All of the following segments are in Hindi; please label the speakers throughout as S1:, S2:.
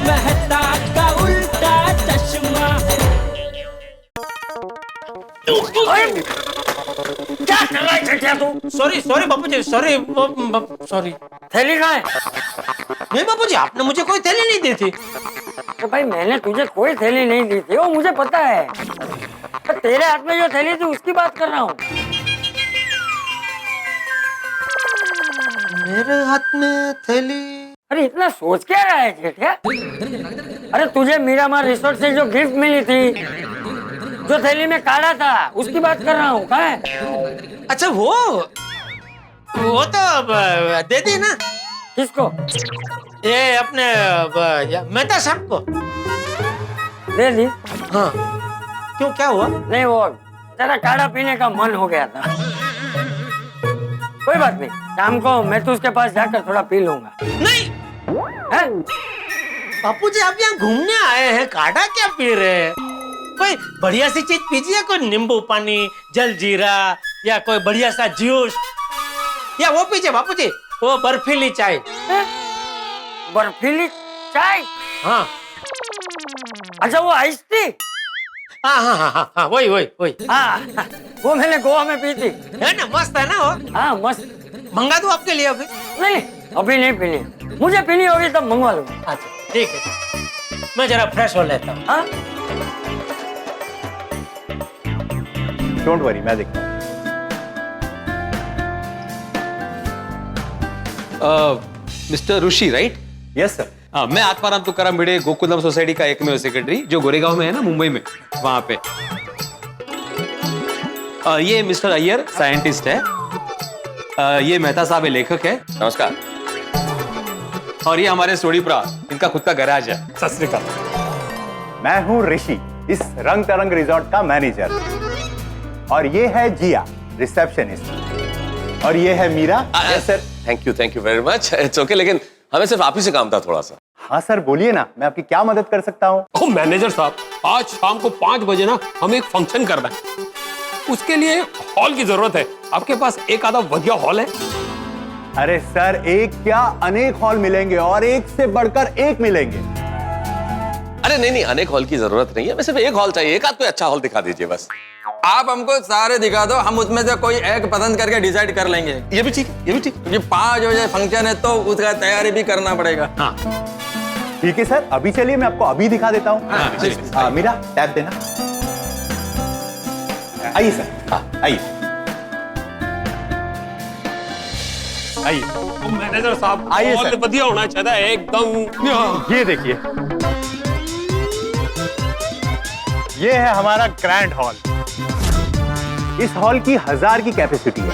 S1: मेहता का उल्टा चश्मा।
S2: क्या कर रहा है चटिया तू?
S3: सॉरी सॉरी बापूजी, सॉरी सॉरी।
S2: थैली कहाँ है?
S3: नहीं बापूजी, आपने मुझे कोई थैली नहीं दी थी।
S2: तो भाई मैंने तुझे कोई थैली नहीं दी थी, वो मुझे पता है। तो तेरे हाथ में जो थैली थी उसकी बात कर रहा हूँ।
S3: मेरे हाथ में थैली?
S2: अरे इतना सोच क्या रहा है जेठिया? अरे तुझे मीरामार रिसोर्ट से जो गिफ्ट मिली थी, जो थैली में काढ़ा था, उसकी बात कर रहा हूँ। कहाँ है?
S3: अच्छा वो तो दे दी ना।
S2: किसको?
S3: ये अपने मेहता साहब को
S2: दे दी।
S3: हाँ। क्यों, क्या हुआ?
S2: नहीं, वो तेरा काढ़ा पीने का मन हो गया था। कोई बात नहीं, शाम को मैं तो उसके पास जाकर थोड़ा पी लूंगा।
S3: नहीं
S2: हैं?
S3: बापूजी, आप यहाँ घूमने आए हैं, काढ़ा क्या पी रहे हैं? कोई बढ़िया सी चीज पीजिए, कोई नींबू पानी, जलजीरा या कोई बढ़िया सा जूस, या वो पीजिए बापूजी, वो बर्फीली चाय।
S2: बर्फीली चाय?
S3: हाँ
S2: अच्छा, वो आइस टी?
S3: हाँ हाँ हाँ हाँ हाँ, वही वही वही।
S2: हाँ, वो मैंने गोवा में पी थी।
S3: है ना, मस्त है ना वो?
S2: हाँ मस्त।
S3: मंगा दूं आपके लिए अभी?
S2: नहीं, अभी नहीं पीनी, मुझे पीनी होगी तब मंगवा लूंगा।
S3: अच्छा ठीक है, मैं जरा फ्रेश हो लेता हूँ।
S2: हाँ?
S4: डोंट वरी, मैं देखता हूँ।
S5: मिस्टर ऋषि राइट?
S4: Yes sir.
S5: मैं आत्माराम तुकाराम भिड़े गोकुलम सोसाइटी का एकमेव सेक्रेटरी, जो गोरेगांव में है ना, मुंबई में, वहां पे। ये मिस्टर अय्यर साइंटिस्ट है। ये मेहता साहब है, लेखक है।
S6: नमस्कार।
S5: और ये हमारे सोडीपुरा, इनका खुद का गैराज है।
S4: सत श्री अकाल। मैं हूँ ऋषि, इस रंग तरंग रिजॉर्ट का मैनेजर। और ये है जिया, रिसेप्शनिस्ट। और ये है Meera.
S6: Yes sir. Thank you very much. It's okay, लेकिन हमें सिर्फ आप ही से काम था थोड़ा सा।
S4: हाँ सर, बोलिए ना, मैं आपकी क्या मदद कर सकता हूँ?
S7: ओ मैनेजर साहब, आज शाम को 5 बजे ना हमें एक फंक्शन करना है। उसके लिए हॉल की जरूरत है। आपके पास एक आधा बढ़िया हॉल है?
S4: अरे सर, एक क्या अनेक हॉल मिलेंगे, और एक से बढ़कर एक मिलेंगे।
S6: अरे नहीं, अनेक हॉल की जरूरत नहीं है, हमें सिर्फ एक हॉल चाहिए। एक आध कोई अच्छा हॉल दिखा दीजिए बस।
S8: आप हमको सारे दिखा दो, हम उसमें से कोई एक पसंद करके डिसाइड कर लेंगे।
S6: ये भी ठीक, ये भी ठीक।
S8: क्योंकि 5 बजे फंक्शन है तो उसका तैयारी भी करना पड़ेगा।
S6: हाँ
S4: ठीक है सर, अभी चलिए, मैं आपको अभी दिखा देता हूँ। मीरा, टैब देना। आइए सर। हाँ आइए आइए।
S7: ओ मैनेजर साहब,
S4: आइए
S7: हॉल
S4: सर।
S7: बढ़िया होना चाहिए एकदम।
S4: ये देखिए, ये है हमारा ग्रैंड हॉल। इस हॉल की 1000 की कैपेसिटी है।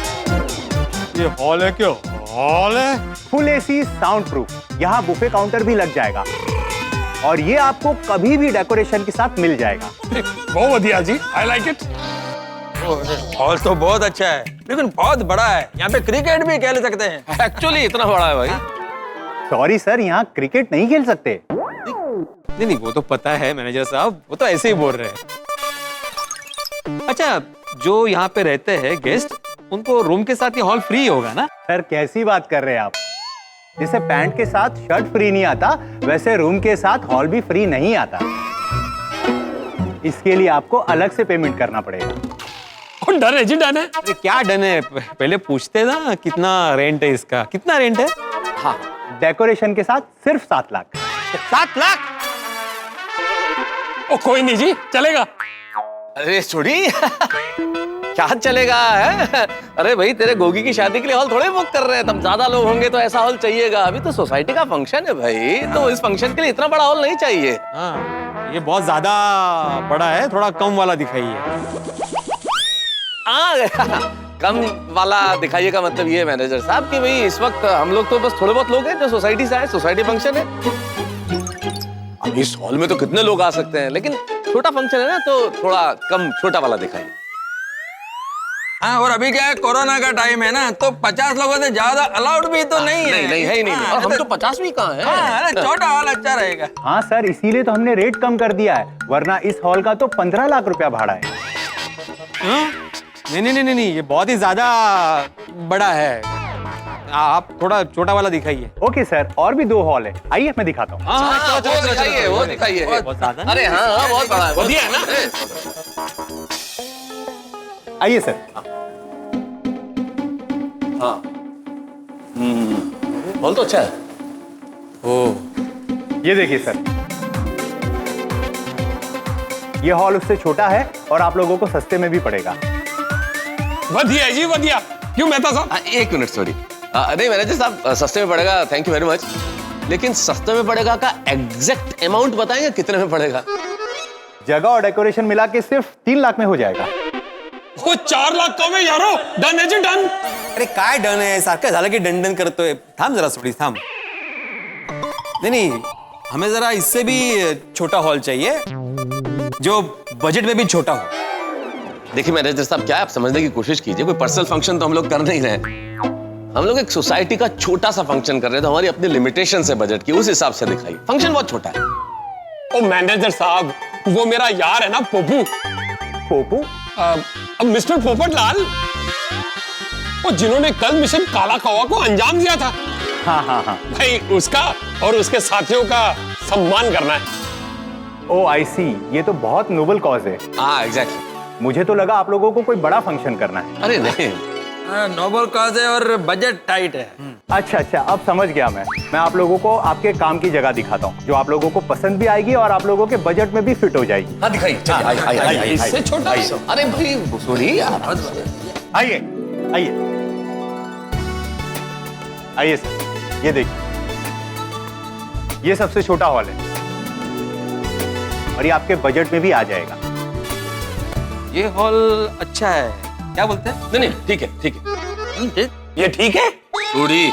S7: ये हॉल है? क्यों हॉल है?
S4: Full AC, sound proof. यहाँ बुफे काउंटर भी लग जाएगा, और ये आपको कभी भी डेकोरेशन के साथ मिल जाएगा।
S7: बहुत बढ़िया जी, आई लाइक इट।
S8: हॉल तो बहुत अच्छा है, लेकिन बहुत बड़ा है। यहाँ पे क्रिकेट भी खेल सकते हैं।
S6: एक्चुअली इतना बड़ा है भाई।
S4: सॉरी सर, यहाँ क्रिकेट नहीं खेल सकते।
S5: नहीं, वो तो पता है मैनेजर साहब, वो तो ऐसे ही बोल रहे हैं। अच्छा, जो यहाँ पे रहते हैं गेस्ट, उनको रूम के साथ ये हॉल फ्री होगा ना?
S4: सर कैसी बात कर रहे हैं आप? जैसे पैंट के साथ शर्ट फ्री नहीं आता, वैसे रूम के साथ हॉल भी फ्री नहीं आता। इसके लिए आपको अलग से पेमेंट करना पड़ेगा।
S7: और डन है जी, डन है।
S5: अरे क्या डन है, पहले पूछते ना कितना रेंट है इसका। कितना रेंट है?
S4: हाँ, डेकोरेशन के साथ सिर्फ 7 लाख।
S3: 7 लाख?
S7: ओ कोई नहीं जी, चलेगा।
S6: अरे छोड़ी क्या चलेगा है? अरे भाई, तेरे गोगी की शादी के लिए हॉल थोड़े बुक कर रहे हैं। तब ज्यादा लोग होंगे तो ऐसा हॉल चाहिएगा। अभी तो सोसाइटी का फंक्शन है भाई, तो इस फंक्शन के लिए इतना बड़ा हॉल नहीं चाहिए।
S5: हाँ, ये बहुत ज्यादा बड़ा है, थोड़ा कम वाला दिखाइए।
S6: कम वाला दिखाइए का मतलब ये मैनेजर साहब कि भाई इस वक्त हम लोग तो बस थोड़े बहुत लोग हैं जो सोसाइटी से आए, सोसाइटी फंक्शन है। अब इस हॉल में तो कितने लोग आ सकते हैं, लेकिन छोटा फंक्शन है ना, तो थोड़ा कम छोटा वाला दिखाइए।
S8: हाँ, और अभी क्या है, कोरोना का टाइम है ना, तो 50 लोगों से ज्यादा अलाउड भी तो नहीं है।
S6: नहीं है ही नहीं।
S8: हाँ,
S6: और हम तो 50 भी कहाँ
S8: हाँ,
S6: हैं?
S8: छोटा हॉल अच्छा रहेगा।
S4: हाँ सर, इसीलिए तो हमने रेट कम कर दिया है, वरना इस हॉल का तो 15 लाख रुपया भाड़ा है।
S5: हाँ? नहीं, ये बहुत ही ज्यादा बड़ा है। आप थोड़ा छोटा वाला दिखाइए।
S4: ओके सर, और भी 2 हॉल है, आइए मैं दिखाता हूँ।
S6: हाँ, वो दिखाइए, वो दिखाइए।
S5: बहुत ज्यादा नहीं?
S6: अरे हाँ, बहुत बड़ा है।
S7: बढ़िया है ना?
S4: आइए सर।
S6: हाँ। हॉल तो अच्छा है।
S4: ये देखिए सर, ये हॉल उससे छोटा है और आप लोगों को सस्ते में भी पड़ेगा।
S7: बढ़िया है जी, बढ़िया। क्यों मेहता साहब?
S6: एक मिनट, सॉरी। नहीं मैनेजर साहब, सस्ते में पड़ेगा, थैंक यू वेरी मच। लेकिन सस्ते में पड़ेगा का एग्जैक्ट अमाउंट बताएंगे कितने में पड़ेगा?
S4: जगह और डेकोरेशन मिला के सिर्फ 3 लाख में हो जाएगा।
S7: वो 4 लाख कम है यारो। डन है जी, डन।
S5: अरे काय डन आहे सारखं झालं की डन डन करतोय. थांब जरा थोड़ी थांब. नहीं हमें जरा इससे भी छोटा हॉल चाहिए जो बजट में भी छोटा हो.
S6: देखिए मैनेजर साहब, क्या है, आप समझने की कोशिश कीजिए, कोई पर्सनल फंक्शन तो हम लोग कर नहीं रहे हैं. हम लोग एक सोसाइटी का छोटा सा फंक्शन कर रहे हैं, तो हमारी अपनी लिमिटेशन है बजट की, उस हिसाब से दिखाइए. फंक्शन बहुत छोटा है.
S7: ओ मैनेजर साहब, वो मेरा यार है ना पोपू.
S4: पोपू?
S7: अब मिस्टर पोपट लाल, वो जिन्होंने कल मिशन काला कौवा को अंजाम दिया था.
S4: हाँ हाँ हाँ.
S7: भाई उसका और उसके साथियों का सम्मान करना है.
S4: ओ आई सी, ये तो बहुत नोबल कॉज है.
S6: हाँ एग्जैक्टली.
S4: मुझे तो लगा आप लोगों को कोई बड़ा फंक्शन करना है.
S6: अरे नहीं,
S8: नोबल कॉज है और बजट टाइट है.
S4: अच्छा अच्छा, अब समझ गया मैं आप लोगों को आपके काम की जगह दिखाता हूँ जो आप लोगों को पसंद भी आएगी और आप लोगों के बजट में भी फिट हो जाएगी.
S6: हाँ दिखाइए. आइए.
S7: इससे छोटा.
S6: अरे भाई सॉरी यार.
S4: आइए आइए आइए सर, ये देखिए, ये सबसे छोटा हॉल है और ये आपके बजट में भी आ जाएगा.
S5: ये हॉल अच्छा है, क्या बोलते हैं?
S6: नहीं नहीं, ठीक है ठीक है.
S7: ये ठीक है.
S6: थोड़ी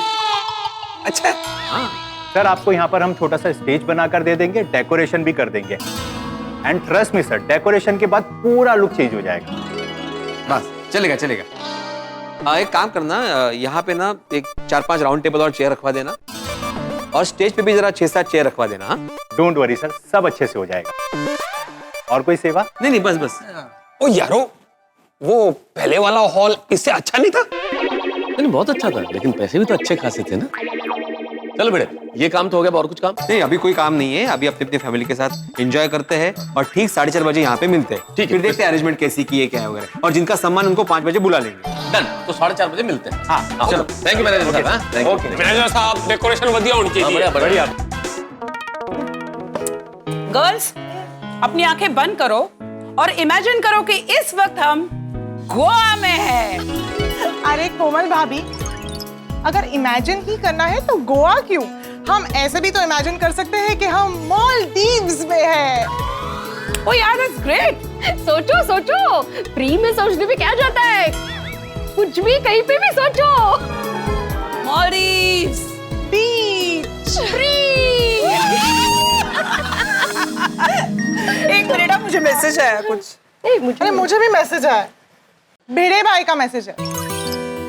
S7: अच्छा.
S4: सर आपको यहाँ पर हम छोटा सा स्टेज बनाकर दे देंगे, डेकोरेशन भी कर देंगे. And trust me sir, decoration के बाद पूरा लुक चेंज हो जाएगा.
S5: बस चलेगा चलेगा. एक काम करना, यहाँ पे ना एक 4-5 राउंड टेबल और चेयर रखवा देना और स्टेज पे भी जरा 6-7 चेयर रखवा देना. हाँ
S4: डोंट वरी सर, सब अच्छे से हो जाएगा. और कोई सेवा?
S5: नहीं नहीं, बस बस.
S7: ओ यारो, वो पहले वाला हॉल इससे अच्छा नहीं था?
S6: नहीं, बहुत अच्छा था, लेकिन पैसे भी तो अच्छे खासे थे ना. चलो बेटे, ये काम तो हो गया, और कुछ काम?
S5: नहीं, अभी कोई काम नहीं है. अभी अपने अपनी फैमिली के साथ एंजॉय करते हैं और ठीक 4:30 बजे यहाँ पे मिलते हैं.
S6: ठीक है.
S5: फिर देखते हैं अरेंजमेंट कैसी की है क्या है वगैरह, और जिनका सम्मान उनको 5 बजे बुला लेंगे.
S6: डन. तो 4:30 बजे मिलते हैं.
S5: हाँ,
S6: चलो. थैंक यू मैनेजर साहब. Thank you.
S7: मैनेजर साहब, डेकोरेशन बढ़िया होनी चाहिए.
S6: बढ़िया बढ़िया.
S9: गर्ल्स, अपनी आंखें बंद करो और इमेजिन करो कि इस वक्त हम गोवा में हैं.
S10: अरे कोमल भाभी, अगर इमेजिन ही करना है तो गोवा क्यों, हम ऐसे भी तो इमेजिन कर सकते हैं कि हम मालदीव्स में हैं.
S9: ओ यार, दैट्स ग्रेट.
S11: सोचो सोचो, फ्री में सोचने में क्या जाता है, कुछ भी कहीं पे भी सोचो.
S9: मालदीव्स
S10: बीच.
S11: फ्री.
S9: एक मिनट, अब मुझे मैसेज आया कुछ.
S10: अरे मुझे भी मैसेज आया, भिड़े भाई का मैसेज है.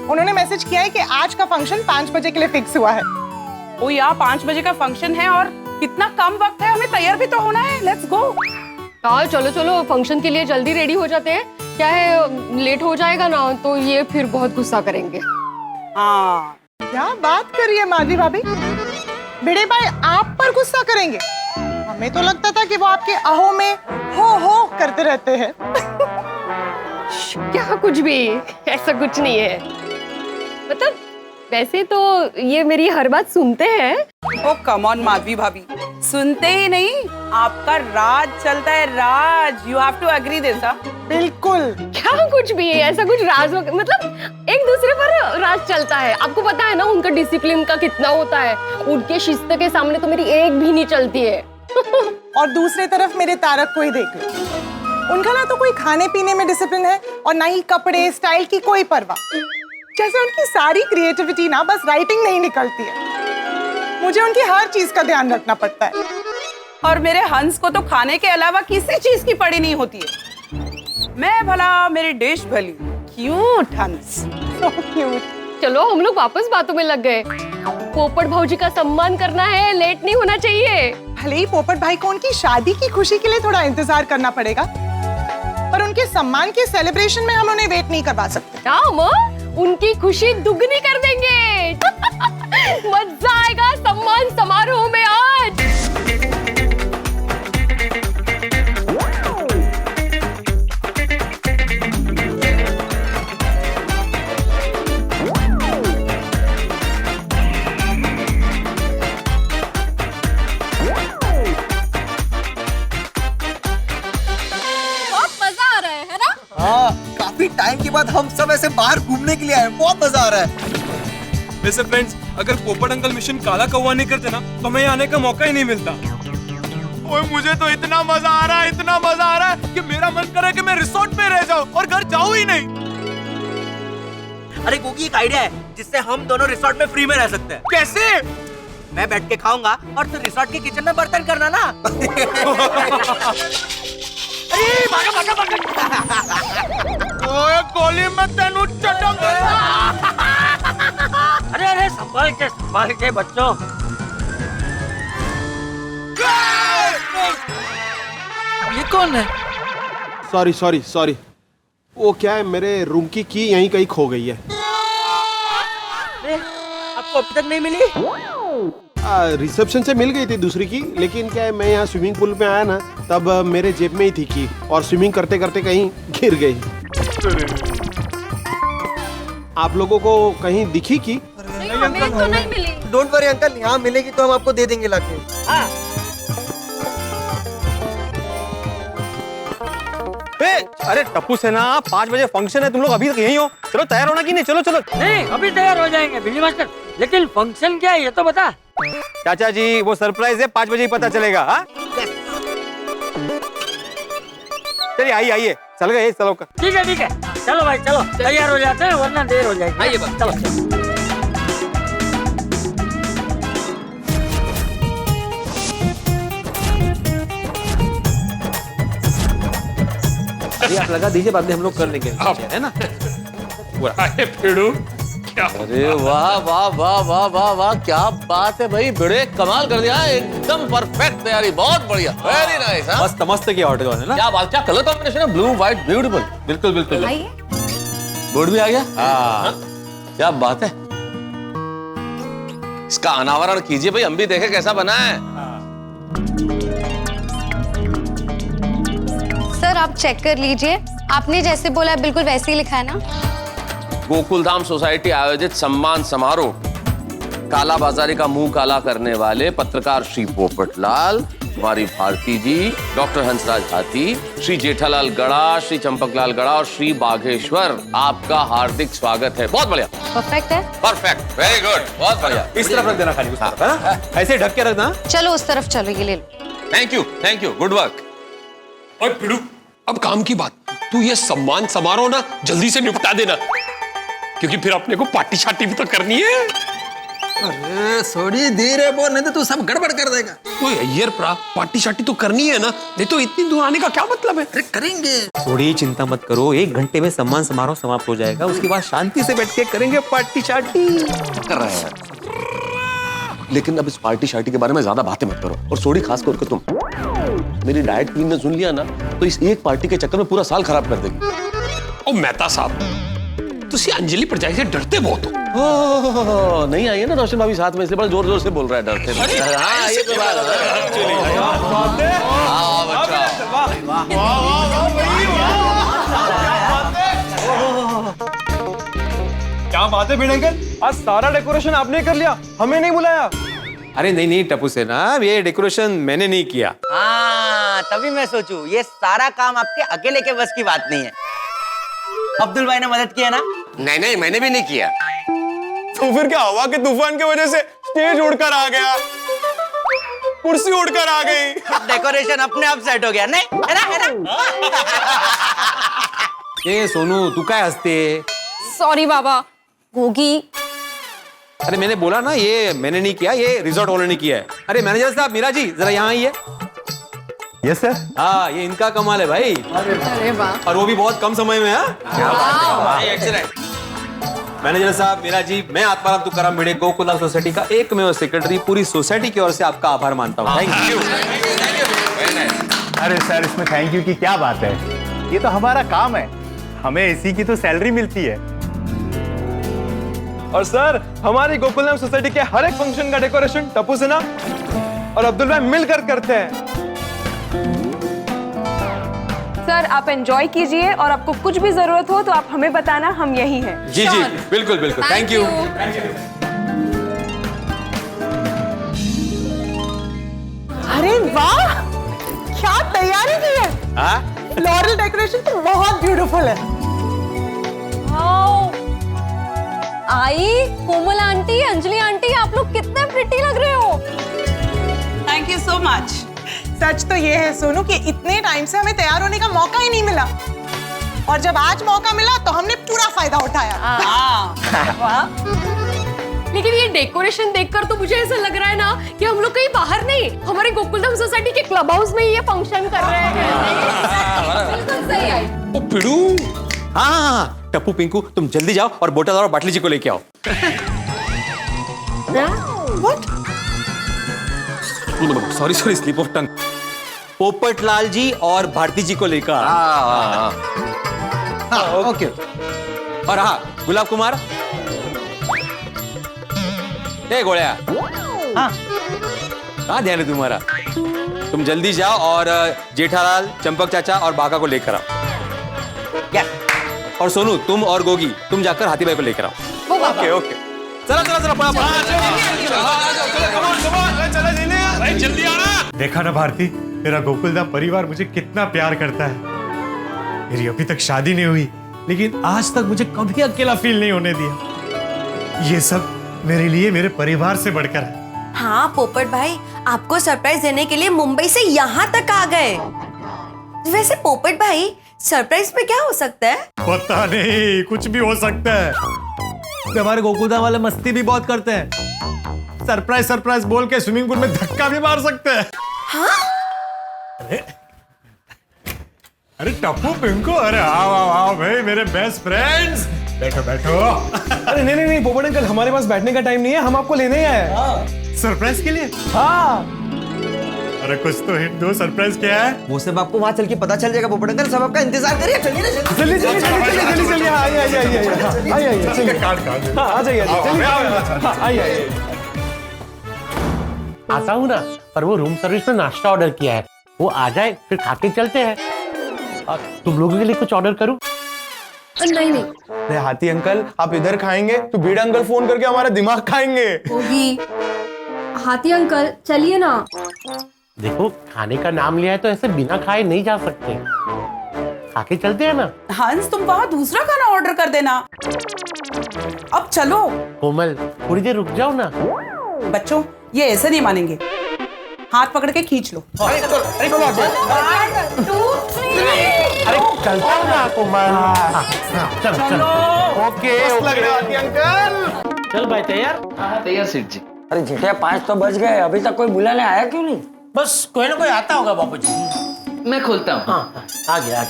S10: उन्होंने मैसेज किया है कि आज का फंक्शन 5 बजे के लिए फिक्स हुआ है.
S9: ओ यार, 5 बजे का फंक्शन है और कितना कम वक्त है, हमें तैयार भी तो होना है. Let's go.
S11: हाँ चलो चलो, फंक्शन के लिए जल्दी रेडी हो जाते हैं. क्या है, लेट हो जाएगा ना तो ये फिर बहुत गुस्सा करेंगे.
S9: हाँ,
S10: क्या बात कर रही है माधवी भाभी, भिड़े भाई आप पर गुस्सा करेंगे? हमें तो लगता था कि वो आपके अहो में हो करते रहते हैं.
S11: क्या कुछ भी, ऐसा कुछ नहीं है. मतलब वैसे तो ये मेरी हर बात सुनते हैं.
S9: ओ कम ऑन माधवी भाभी, सुनते ही नहीं, आपका राज चलता है, राज. You have to agree this.
S10: बिल्कुल.
S11: क्या कुछ भी, ऐसा कुछ राज मतलब एक दूसरे पर राज चलता है. आपको पता है ना उनका डिसिप्लिन का कितना होता है. उनके शिस्त के सामने तो मेरी एक भी नहीं चलती है.
S10: और दूसरे तरफ मेरे तारक को ही देख लो, उनका ना तो कोई खाने पीने में डिसिप्लिन है और ना ही कपड़े स्टाइल की कोई परवाह. जैसे उनकी सारी क्रिएटिविटी ना बस राइटिंग नहीं निकलती है, मुझे उनकी हर चीज का ध्यान रखना पड़ता है.
S9: और मेरे हंस को तो खाने के अलावा किसी चीज की पड़ी नहीं होती है. मैं भला, मेरी डिश भली. क्यूट हंस.
S10: So cute.
S11: चलो हम लोग वापस बातों में लग गए. पोपट भाऊजी का सम्मान करना है, लेट नहीं होना चाहिए.
S10: भले ही पोपट भाई को उनकी शादी की खुशी के लिए थोड़ा इंतजार करना पड़ेगा, पर उनके सम्मान के सेलिब्रेशन में हम उन्हें वेट नहीं करवा सकते.
S11: क्या माँ, उनकी खुशी दुगनी कर देंगे। मजा आएगा सम्मान समारोह में आज।
S12: काफी टाइम के बाद हम सब ऐसे बाहर घूमने के लिए आए, बहुत मजा आ रहा है।
S8: वैसे फ्रेंड्स, अगर पोपट अंकल मिशन काला कौवा नहीं करते ना तो हमें आने का मौका ही नहीं मिलता। ओए मुझे तो इतना मजा आ रहा है, इतना मजा आ रहा है कि मेरा मन कर रहा है कि मैं रिसोर्ट में रह जाऊं और घर जाऊं ही नहीं।
S12: अरे गोगी, एक आइडिया है जिससे हम दोनों रिसोर्ट में फ्री में रह सकते हैं।
S8: कैसे?
S12: मैं बैठ के खाऊंगा और तू रिसोर्ट के किचन में बर्तन करना ना। अरे भागा भागा भागा।
S8: ओए गोली मत तेनू चटक।
S2: अरे अरे संभाल के बच्चों।
S12: ये कौन है?
S13: सॉरी सॉरी सॉरी, वो क्या है, मेरे रूम की यहीं कहीं खो गई है।
S12: आपको अब तक नहीं मिली?
S13: रिसेप्शन से मिल गई थी दूसरी की, लेकिन क्या है, मैं यहाँ स्विमिंग पूल में आया ना, तब मेरे जेब में ही थी की, और स्विमिंग करते करते कहीं गिर गई। आप लोगों को कहीं दिखी की?
S11: हमें तो नहीं मिली।
S12: डोंट वरी अंकल, यहाँ मिलेगी तो हम आपको दे देंगे लाके।
S5: अरे टप्पू सेना, 5 बजे फंक्शन है, तुम लोग अभी तक यहीं हो? चलो तैयार होना कि नहीं? चलो चलो।
S2: नहीं अभी तैयार हो जाएंगे बिल्ली मास्टर, लेकिन फंक्शन क्या है ये तो बता।
S5: चाचा जी, वो सरप्राइज है, 5 बजे ही पता चलेगा। हाँ चलिए, आइए आइए, चल गए, चलो।
S2: ठीक है, चलो भाई चलो, तैयार हो जाते हैं वरना देर हो जाएगी। आइए बस, चलो।
S5: आप लगा दीजिए, बाद में हम लोग कर लेंगे, है ना?
S7: अरे भिड़ू, क्या?
S6: अरे वाह वाह वाह वाह वाह वाह, क्या बात है भाई, भिड़े कमाल कर दिया, एकदम परफेक्ट तैयारी, बहुत बढ़िया, वेरी नाइस।
S5: मस्त मस्त किया ऑर्डर है ना?
S6: क्या बात, क्या कलर कॉम्बिनेशन है, ब्लू व्हाइट, ब्यूटीफुल।
S5: बिल्कुल बिल्कुल।
S6: बोर्ड भी आ गया। हाँ, क्या बात है, इसका अनावरण कीजिए भाई, हम भी देखें कैसा बना है।
S14: सर आप चेक कर लीजिए, आपने जैसे बोला है बिल्कुल वैसे ही लिखा है ना?
S6: गोकुलधाम सोसाइटी आयोजित सम्मान समारोह, काला बाजारी का मुंह काला करने वाले पत्रकार श्री पोपटलाल, कुमारी भारती जी, डॉक्टर हंसराज हाथी, श्री जेठालाल गड़ा, श्री चंपकलाल गड़ा और श्री बाघेश्वर, आपका हार्दिक स्वागत है। बहुत बढ़िया,
S14: परफेक्ट है।
S6: परफेक्ट, वेरी गुड, बहुत बढ़िया।
S5: इस तरफ रख देना, खाली उस तरफ, है ना? ऐसे ढक के रखना।
S14: चलो उस तरफ चलो, ये ले लो।
S6: Thank you, good work.
S7: और भिड़ू, अब काम की बात, तू ये सम्मान समारोह ना जल्दी से निपटा देना, क्योंकि फिर अपने को पार्टी शार्टी भी तो करनी है।
S8: अरे थोड़ी देर है, बोल नहीं तो तू सब गड़बड़ कर देगा।
S7: ओए अय्यर प्रा, पार्टी शार्टी तो करनी है ना, नहीं तो इतनी दूर आने का क्या मतलब है?
S8: अरे करेंगे।
S5: थोड़ी चिंता मत करो, 1 घंटे में सम्मान समारोह समाप्त हो जाएगा, उसके बाद शांति से बैठ के करेंगे पार्टी शार्टी।
S6: कर रहे हैं, लेकिन अब इस पार्टी शार्टी के बारे में ज्यादा बातें मत करो, और सोडी खास करके तुम। मेरी डाइट क्वीन ने सुन लिया ना तो इस एक पार्टी के चक्कर में पूरा साल खराब कर देगी।
S7: ओ मेहता साहब, तुसी अंजलि परजाई से डरते बहुत हो।
S6: नहीं आई है ना रोशन भाभी साथ में, इसलिए बड़ा जोर जोर से बोल रहा है, डरते। हाँ ये तो बात है। हाँ बच्चा,
S8: क्या बात है भिड़ंकल, आज सारा डेकोरेशन आपने कर लिया, हमें नहीं बुलाया।
S5: अरे नहीं टप्पू सेना, ये डेकोरेशन मैंने नहीं किया।
S12: हाँ, तभी मैं सोचूं ये सारा काम आपके अकेले के बस की बात नहीं है। अब्दुल भाई ने मदद की है ना?
S6: नहीं मैंने भी नहीं किया।
S8: तो फिर क्या हवा के तूफान की वजह से स्टेज उड़कर आ गया, कुर्सी उड़कर आ गई,
S12: डेकोरेशन अपने आप सेट हो गया, नहीं है ना?
S5: ये सोनू, तू क्या हंसते?
S11: सॉरी बाबा, गोगी।
S5: अरे मैंने बोला ना, ये मैंने नहीं किया, ये रिजॉर्ट ओनर ने किया है। अरे मैनेजर साहब, मीरा जी जरा यहाँ आइए।
S4: Yes sir.
S5: हाँ, ये इनका कमाल है भाई।
S11: अरे वाह,
S5: और वो भी बहुत कम समय में। मैनेजर साहब, मीरा जी, मैं आत्माराम तुकाराम भिड़े, गोकुलधाम सोसाइटी का एकमेव सेक्रेटरी, पूरी सोसाइटी की ओर से आपका आभार मानता हूँ। Thank you.
S4: अरे सर, इसमें थैंक यू की क्या बात है, ये तो हमारा काम है, हमें इसी की तो सैलरी मिलती है।
S8: और सर हमारी गोकुलधाम सोसाइटी के हर एक फंक्शन का डेकोरेशन टप्पू सिन्हा और अब्दुल भाई मिलकर करते हैं।
S15: सर आप एंजॉय कीजिए और आपको कुछ भी जरूरत हो तो आप हमें बताना, हम यही हैं।
S5: जी जी बिल्कुल बिल्कुल, थैंक यू।
S10: अरे वाह, क्या तैयारी की है। फ्लोरल डेकोरेशन तो बहुत ब्यूटीफुल है।
S11: आई, कोमल आंटी, अंजलि आंटी, आप लोग कितने प्रिटी लग रहे हो।
S9: Thank you so much.
S10: सच तो ये है सोनू कि इतने टाइम से हमें तैयार होने का मौका ही नहीं मिला, और जब आज मौका मिला तो हमने पूरा फायदा उठाया।
S11: लेकिन ये डेकोरेशन देखकर तो मुझे ऐसा लग रहा है ना कि हम लोग कहीं बाहर नहीं, हमारे गोकुलधाम सोसाइटी के क्लब हाउस में ही ये फंक्शन कर रहे हैं। बिल्कुल सही आई।
S5: ओ पिड़ू, हाँ टप्पू पिंकू तुम जल्दी जाओ और बोतल और बाटली जी को लेके आओ। Sorry sorry, slip of tongue. Popat Lal ji और भारती जी को लेकर। ओके। और हाँ गुलाब कुमार, ए गोड़िया, कहाँ ध्यान है तुम्हारा? तुम जल्दी जाओ और जेठालाल, चंपक चाचा और बाका को लेकर आओ। और सोनू तुम और गोगी तुम जाकर हाथी भाई को लेकर आओ। ओके ओके, चलो चलो चलो,
S8: जल्दी आना।
S16: देखा ना भारती, मेरा गोकुलधाम परिवार मुझे कितना प्यार करता है। मेरी अभी तक शादी नहीं हुई, लेकिन आज तक मुझे कभी अकेला फील नहीं होने दिया। ये सब मेरे लिए मेरे परिवार से बढ़कर है।
S17: हाँ पोपट भाई, आपको सरप्राइज देने के लिए मुंबई से यहाँ तक आ गए। वैसे पोपट भाई, सरप्राइज में क्या हो सकता है?
S16: पता नहीं, कुछ भी हो सकता है। हमारे गोकुलधाम वाले मस्ती भी बहुत करते हैं। सरप्राइज सरप्राइज बोल के स्विमिंग पूल में धक्का भी मार सकते हैं।
S17: हाँ?
S16: अरे टप्पू पिंकू, अरे आओ आओ आओ भाई, मेरे बेस्ट फ्रेंड्स, बैठो बैठो।
S8: अरे नहीं नहीं नहीं पोपट अंकल, हमारे पास बैठने का टाइम नहीं है, हम आपको लेने ही आए हैं।
S16: सरप्राइज के लिए?
S8: हाँ।
S16: अरे कुछ तो हिंट दो, सरप्राइज क्या है?
S12: वो सब आपको वहाँ चल के पता चल जाएगा पोपट अंकल, सब आपका इंतजार करिए। चलिए ना,
S8: चलिए चलिए चलिए चलिए, आइए आइए आइए आइए, चलिए आ जाइए, आइए।
S3: आता हूँ ना, पर वो रूम सर्विस में नाश्ता ऑर्डर किया है, वो आ जाए फिर खा के चलते हैं। तुम लोगों के लिए कुछ ऑर्डर करूं?
S11: नहीं नहीं।
S8: अरे हाथी अंकल, आप इधर खाएंगे तो बीड़ा अंकल फोन करके हमारा दिमाग खाएंगे।
S11: हाथी अंकल चलिए ना।
S3: देखो, खाने का नाम लिया है तो ऐसे बिना खाए नहीं जा सकते, खा के चलते हैं ना।
S9: हंस, तुम वहाँ दूसरा खाना ऑर्डर कर देना। अब चलो।
S3: कोमल, थोड़ी देर रुक जाओ ना।
S9: बच्चों, ये ऐसे नहीं मानेंगे, हाथ पकड़ के खींच लो।
S3: अरे चलता हूँ ना कोमल। चलो चलो। ओके
S8: हाथी अंकल।
S3: चल भाई, तैयार?
S6: तैयार सेठ जी।
S2: अरे जेठिया, 5 तो बज गए, अभी तक कोई बुलाने आया क्यों नहीं?
S3: बस कोई ना कोई आता होगा बाबूजी।
S6: मैं खोलता हूँ।
S3: हाँ, आ गया।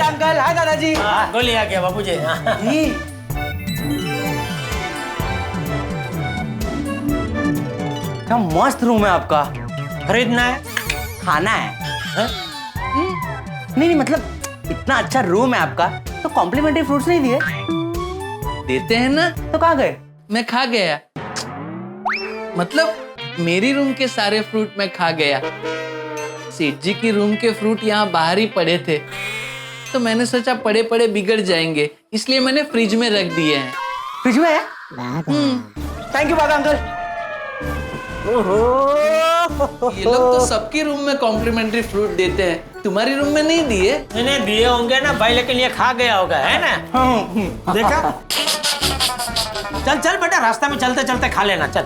S12: अंकल, हाय दादाजी।
S3: गोली आ गया बाबूजी।
S12: क्या मस्त रूम है आपका।
S3: खरीदना है,
S12: खाना है? नहीं नहीं, मतलब इतना अच्छा रूम है आपका तो कॉम्प्लीमेंट्री फ्रूट्स नहीं दिए?
S18: देते हैं ना।
S12: तो कहाँ गए?
S18: मैं खा गया, मतलब मेरी रूम के सारे फ्रूट मैं खा गया। सेठ जी की रूम के फ्रूट यहाँ बाहर ही पड़े थे, तो मैंने सोचा पड़े पड़े बिगड़ जाएंगे, इसलिए मैंने फ्रिज में रख दिए हैं।
S12: फ्रिज में है? Thank you Baba uncle.
S18: ये लोग तो सबकी रूम में कॉम्प्लीमेंट्री फ्रूट देते हैं, तुम्हारी रूम में नहीं दिए?
S3: मैंने दिए होंगे ना भाई, लेकिन ये खा गया होगा, है ना? देखा? चल चल बेटा, रास्ता में चलते चलते खा लेना, चल।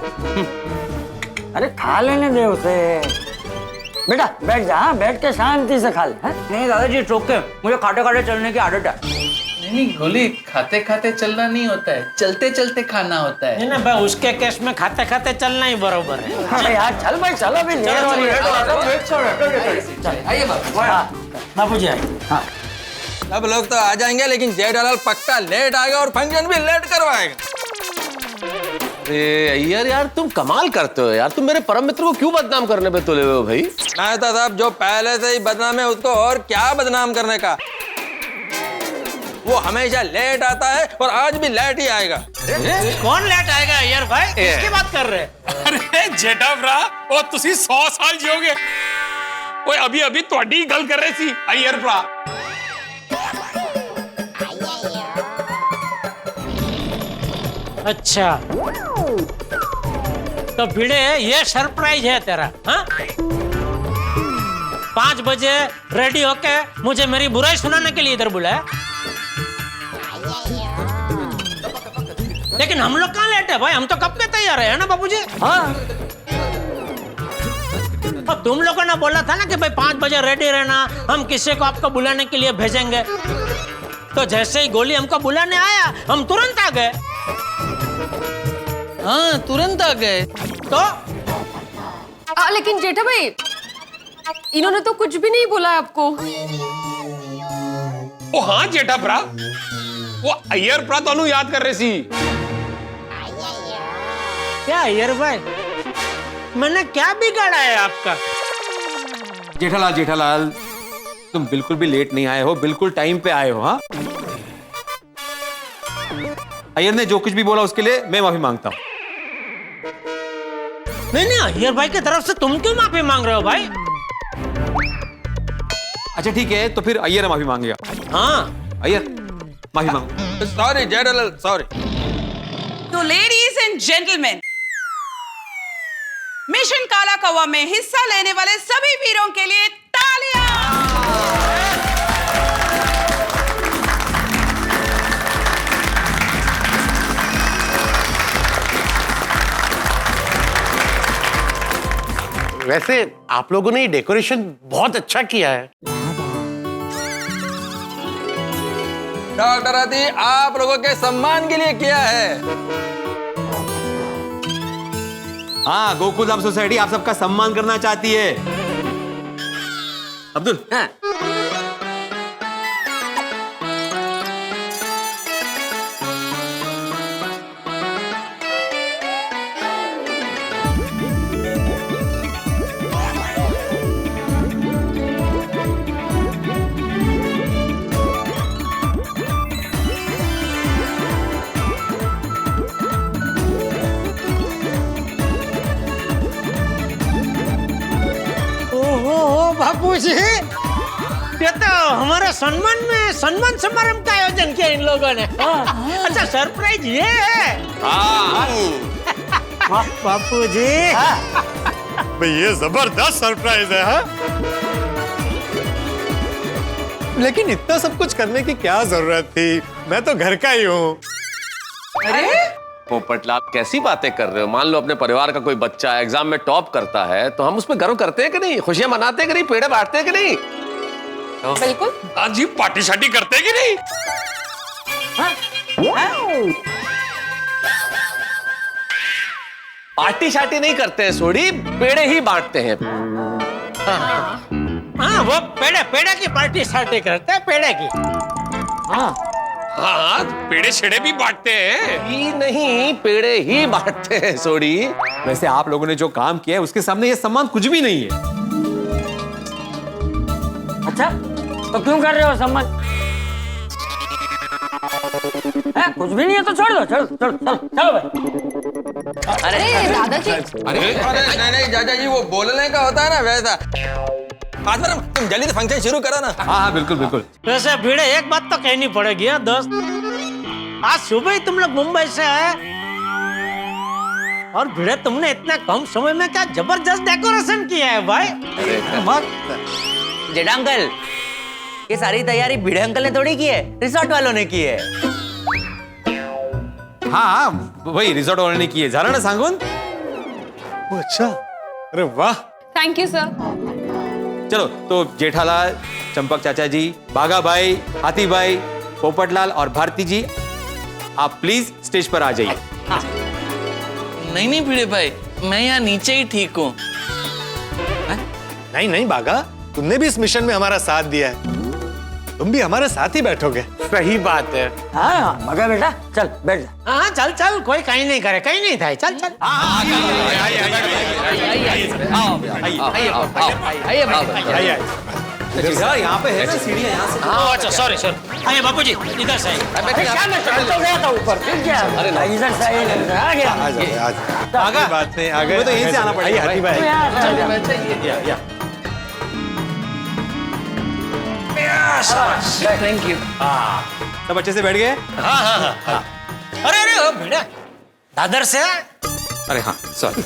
S2: अरे खा लेने दे उसे। बेटा बैठ जा, बैठ के शांति से खा ले।
S12: नहीं दादाजी, रोक के, मुझे खाते खाते चलने की आदत है।
S18: नहीं गोली, खाते खाते चलना नहीं होता है, चलते चलते खाना होता है।
S3: नहीं ना भाई, उसके केस में खाते खाते चलना ही बरोबर है।
S2: अरे यार चल भाई, चलो भी देर हो रही है।
S18: आइए
S3: बाबूजी आए।
S2: हाँ,
S5: सब लोग तो आ जाएंगे, लेकिन जेठालाल पक्का लेट आएगा और फंक्शन भी लेट करवाएगा।
S6: अरे यार तुम कमाल करते हो यार, तुम मेरे परम मित्र को क्यों बदनाम करने पे तुले हुए हो भाई?
S5: मेहता साहब, जो पहले से ही बदनाम है उसको और क्या बदनाम करने का। वो हमेशा लेट आता है और आज भी लेट ही आएगा।
S3: कौन लेट आएगा यार भाई? किसकी बात कर रहे हैं?
S7: अरे जेठा भरा वो तुसी 100 साल जियोगे। ओए अभी अभी ਤੁਹਾਡੀ ਗੱਲ कर रहे सी अय्यर भरा।
S3: अच्छा तो भिड़े ये सरप्राइज है तेरा? हाँ 5 बजे रेडी होके मुझे मेरी बुराई सुनाने के लिए इधर बुलाया। लेकिन हम लोग कहाँ लेट है भाई? हम तो कब के तैयार है ना बाबूजी? हाँ और तुम लोगों ने बोला था ना कि भाई 5 बजे रेडी रहना, हम किसी को आपको बुलाने के लिए भेजेंगे। तो जैसे ही गोली हमको बुलाने आया हम तुरंत आ गए।
S18: हाँ तुरंत आ गए।
S3: तो
S11: लेकिन जेठा भाई इन्होंने तो कुछ भी नहीं बोला आपको।
S7: ओ हाँ जेठा भरा वो अय्यर भरा तो याद कर रहे सी।
S3: क्या अय्यर भाई मैंने क्या बिगाड़ा है आपका?
S5: जेठालाल जेठालाल तुम बिल्कुल भी लेट नहीं आए हो, बिल्कुल टाइम पे आए हो। हाँ अय्यर ने जो कुछ भी बोला उसके लिए मैं माफी मांगता हूँ।
S3: नहीं अय्यर भाई की तरफ से तुम क्यों माफी मांग रहे हो भाई?
S5: अच्छा ठीक है तो फिर अय्यर माफी मांगेगा।
S3: हाँ
S5: अय्यर माफी मांगो। Sorry Jethalal sorry.
S9: तो लेडीज एंड जेंटलमैन, मिशन काला कौवा में हिस्सा लेने वाले सभी वीरों के लिए तालियां।
S3: वैसे आप लोगों ने डेकोरेशन बहुत अच्छा किया है।
S5: डॉक्टर आदि आप लोगों के सम्मान के लिए किया है। हाँ गोकुल धाम सोसाइटी आप सबका सम्मान करना चाहती है। अब्दुल हाँ।
S3: बापूजी ये तो हमारे सम्मान में सम्मान समारोह का आयोजन किया इन लोगों ने। अच्छा सरप्राइज ये है? बापूजी
S16: भाई ये जबरदस्त सरप्राइज है। हाँ लेकिन इतना सब कुछ करने की क्या जरूरत थी? मैं तो घर का ही हूँ।
S9: अरे
S6: पोपटलाल कैसी बातें कर रहे हो? मान लो अपने परिवार का कोई बच्चा एग्जाम में टॉप करता है तो हम उसमें गर्व करते हैं कि नहीं? खुशियां मनाते हैं कि नहीं? पेड़े बांटते हैं कि नहीं?
S11: बिल्कुल।
S7: हाँ जी पार्टी शार्टी करते हैं कि नहीं?
S6: पार्टी शार्टी नहीं करते हैं सोडी, पेड़े ही बांटते हैं।
S3: हाँ वो पेड़े की पार्टी शार्टी करते हैं, पेड़े की। हाँ
S7: हाँ पेड़े छेड़े भी बांटते हैं।
S6: ही नहीं पेड़े ही बांटते हैं सोडी।
S5: वैसे आप लोगों ने जो काम किया है उसके सामने ये सम्मान कुछ भी नहीं है।
S2: अच्छा तो क्यों कर रहे हो सम्मान? कुछ भी नहीं है तो छोड़ दो। चलो भाई।
S11: अरे दादाजी
S5: अरे नहीं चाचा जी वो बोलने का होता है ना वैसा। तुम जल्दी से फंक्शन शुरू करो ना। हाँ बिल्कुल बिल्कुल।
S3: वैसे भिड़े एक बात तो कहनी पड़ेगी दोस्त, आज सुबह ही तुम लोग मुंबई से आए और भिड़े तुमने इतना कम समय में क्या जबरदस्त डेकोरेशन किया है भाई।
S12: जेठा अंकल ये सारी तैयारी भिड़े अंकल ने थोड़ी की है, रिसोर्ट वालों ने की है।
S5: हाँ वही रिसोर्ट वालों ने की है। झाला ना सांगून।
S16: अच्छा अरे वाह।
S11: Thank you sir.
S5: चलो तो जेठालाल, चंपक चाचा जी, बागा भाई, हाथी भाई, पोपटलाल और भारती जी आप प्लीज स्टेज पर आ जाइए।
S18: नहीं भिड़े भाई मैं यहाँ नीचे ही ठीक हूँ।
S16: नहीं बागा तुमने भी इस मिशन में हमारा साथ दिया है, तुम भी हमारे साथ ही बैठोगे।
S3: सही बात है।
S2: हाँ मगर बेटा चल बैठ जा।
S3: हाँ चल कोई कहीं नहीं करे, कहीं नहीं था। चल
S5: जीरा यहाँ पे है ना सीढ़ियाँ यहाँ से।
S3: हाँ अच्छा सॉरी सॉरी। आइए बापू जी इधर से आइए।
S2: अरे क्या मैं तो गया था ऊपर, फिर क्या?
S6: अरे ना।
S2: इधर से आ गया।
S13: आगे बात नहीं आगे
S5: तो यहीं से आना पड़ेगा
S13: हाथी भाई।
S18: Thank you.
S5: सब अच्छे से बैठ गए?
S3: हाँ। अरे अरे ओ बेटा दादर से।
S5: अरे हाँ सॉरी।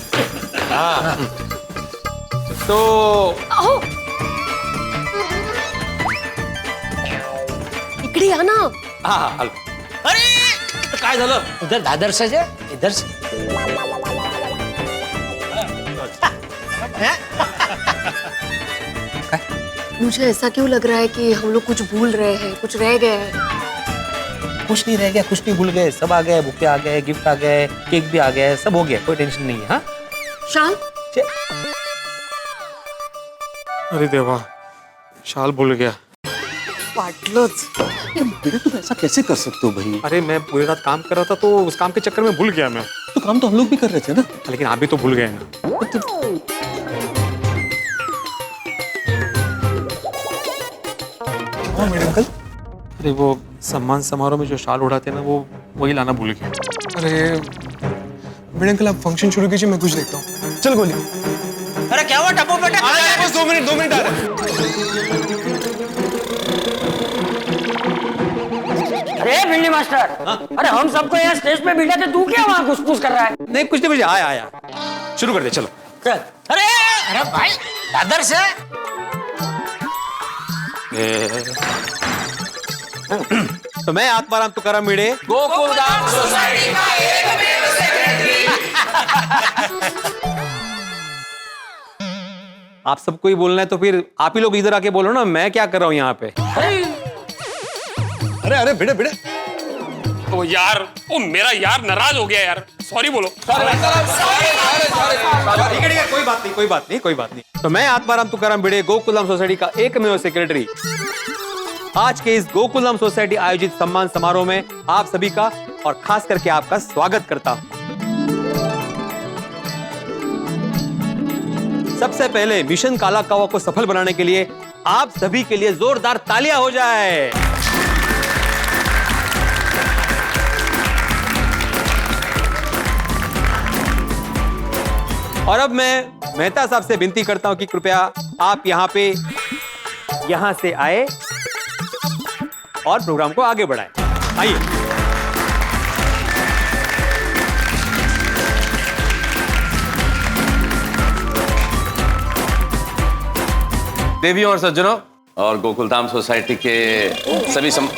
S5: तो
S11: इकडे या ना.
S5: हाँ हॅलो.
S3: अरे काय झालं उधर दादर से जे इधर से.
S11: मुझे ऐसा क्यों लग रहा है कि हम लोग कुछ भूल रहे हैं, कुछ रह गए हैं.
S5: कुछ नहीं रह गया, कुछ नहीं भूल गए, सब आ गए, बुके आ गए, गिफ्ट आ गए, केक भी आ गया, सब हो गया, कोई टेंशन नहीं है. हाँ
S11: शाल.
S16: अरे देवा, शाल भूल गया.
S11: वाटलंच.
S5: बेटा तुम ऐसा कैसे कर सकते हो भाई?
S16: अरे मैं पूरी रात काम कर रहा था तो उस काम के चक्कर में भूल गया मैं.
S5: तो काम तो हम लोग भी कर रहे थे ना.
S16: लेकिन आप भी तो भूल गए ना.
S5: मेरे अंकल
S16: अरे वो सम्मान समारोह में जो शाल उड़ाते हैं ना, वो वही लाना भूल गया.
S8: अरे बड़े अंकल आप फंक्शन शुरू कीजिए, मैं कुछ देखता हूँ. चल गोली.
S3: अरे क्या हुआ टप्पू बेटा?
S8: बस 2 मिनट आ रहे हैं.
S2: अरे भिंडी मास्टर, अरे हम सबको यहाँ स्टेज पे बिठा के तू क्या वहाँ घुस कर रहा है?
S5: नहीं कुछ नहीं, कुछ आया शुरू कर दे. चलो
S2: चल.
S3: अरे अरे भाई दादर से.
S5: तो मैं आत्माराम तुकाराम भिड़े
S6: गोकुलधाम सोसाइटी का एकमेव सेक्रेटरी.
S5: आप सबको ही बोलना है तो फिर आप ही लोग इधर आके बोलो ना, मैं क्या कर रहा हूँ यहाँ पे.
S13: अरे अरे भिड़े भिड़े.
S7: ओ यार, ओ मेरा यार नाराज हो गया यार. सॉरी बोलो.
S5: ठीक है, कोई बात नहीं. तो मैं आत्माराम तुकाराम भिड़े गोकुलधाम सोसाइटी का एकमेव सेक्रेटरी आज के इस गोकुलधाम सोसाइटी आयोजित सम्मान समारोह में आप सभी का और खास करके आपका स्वागत करता हूं. सबसे पहले मिशन काला कौवा को सफल बनाने के लिए आप सभी के लिए जोरदार तालियां हो जाए. और अब मैं मेहता साहब से विनती करता हूं कि कृपया आप यहां से आए और प्रोग्राम को आगे बढ़ाएं. आइए.
S6: देवियों और सज्जनों और गोकुलधाम सोसाइटी के सभी
S5: सॉरी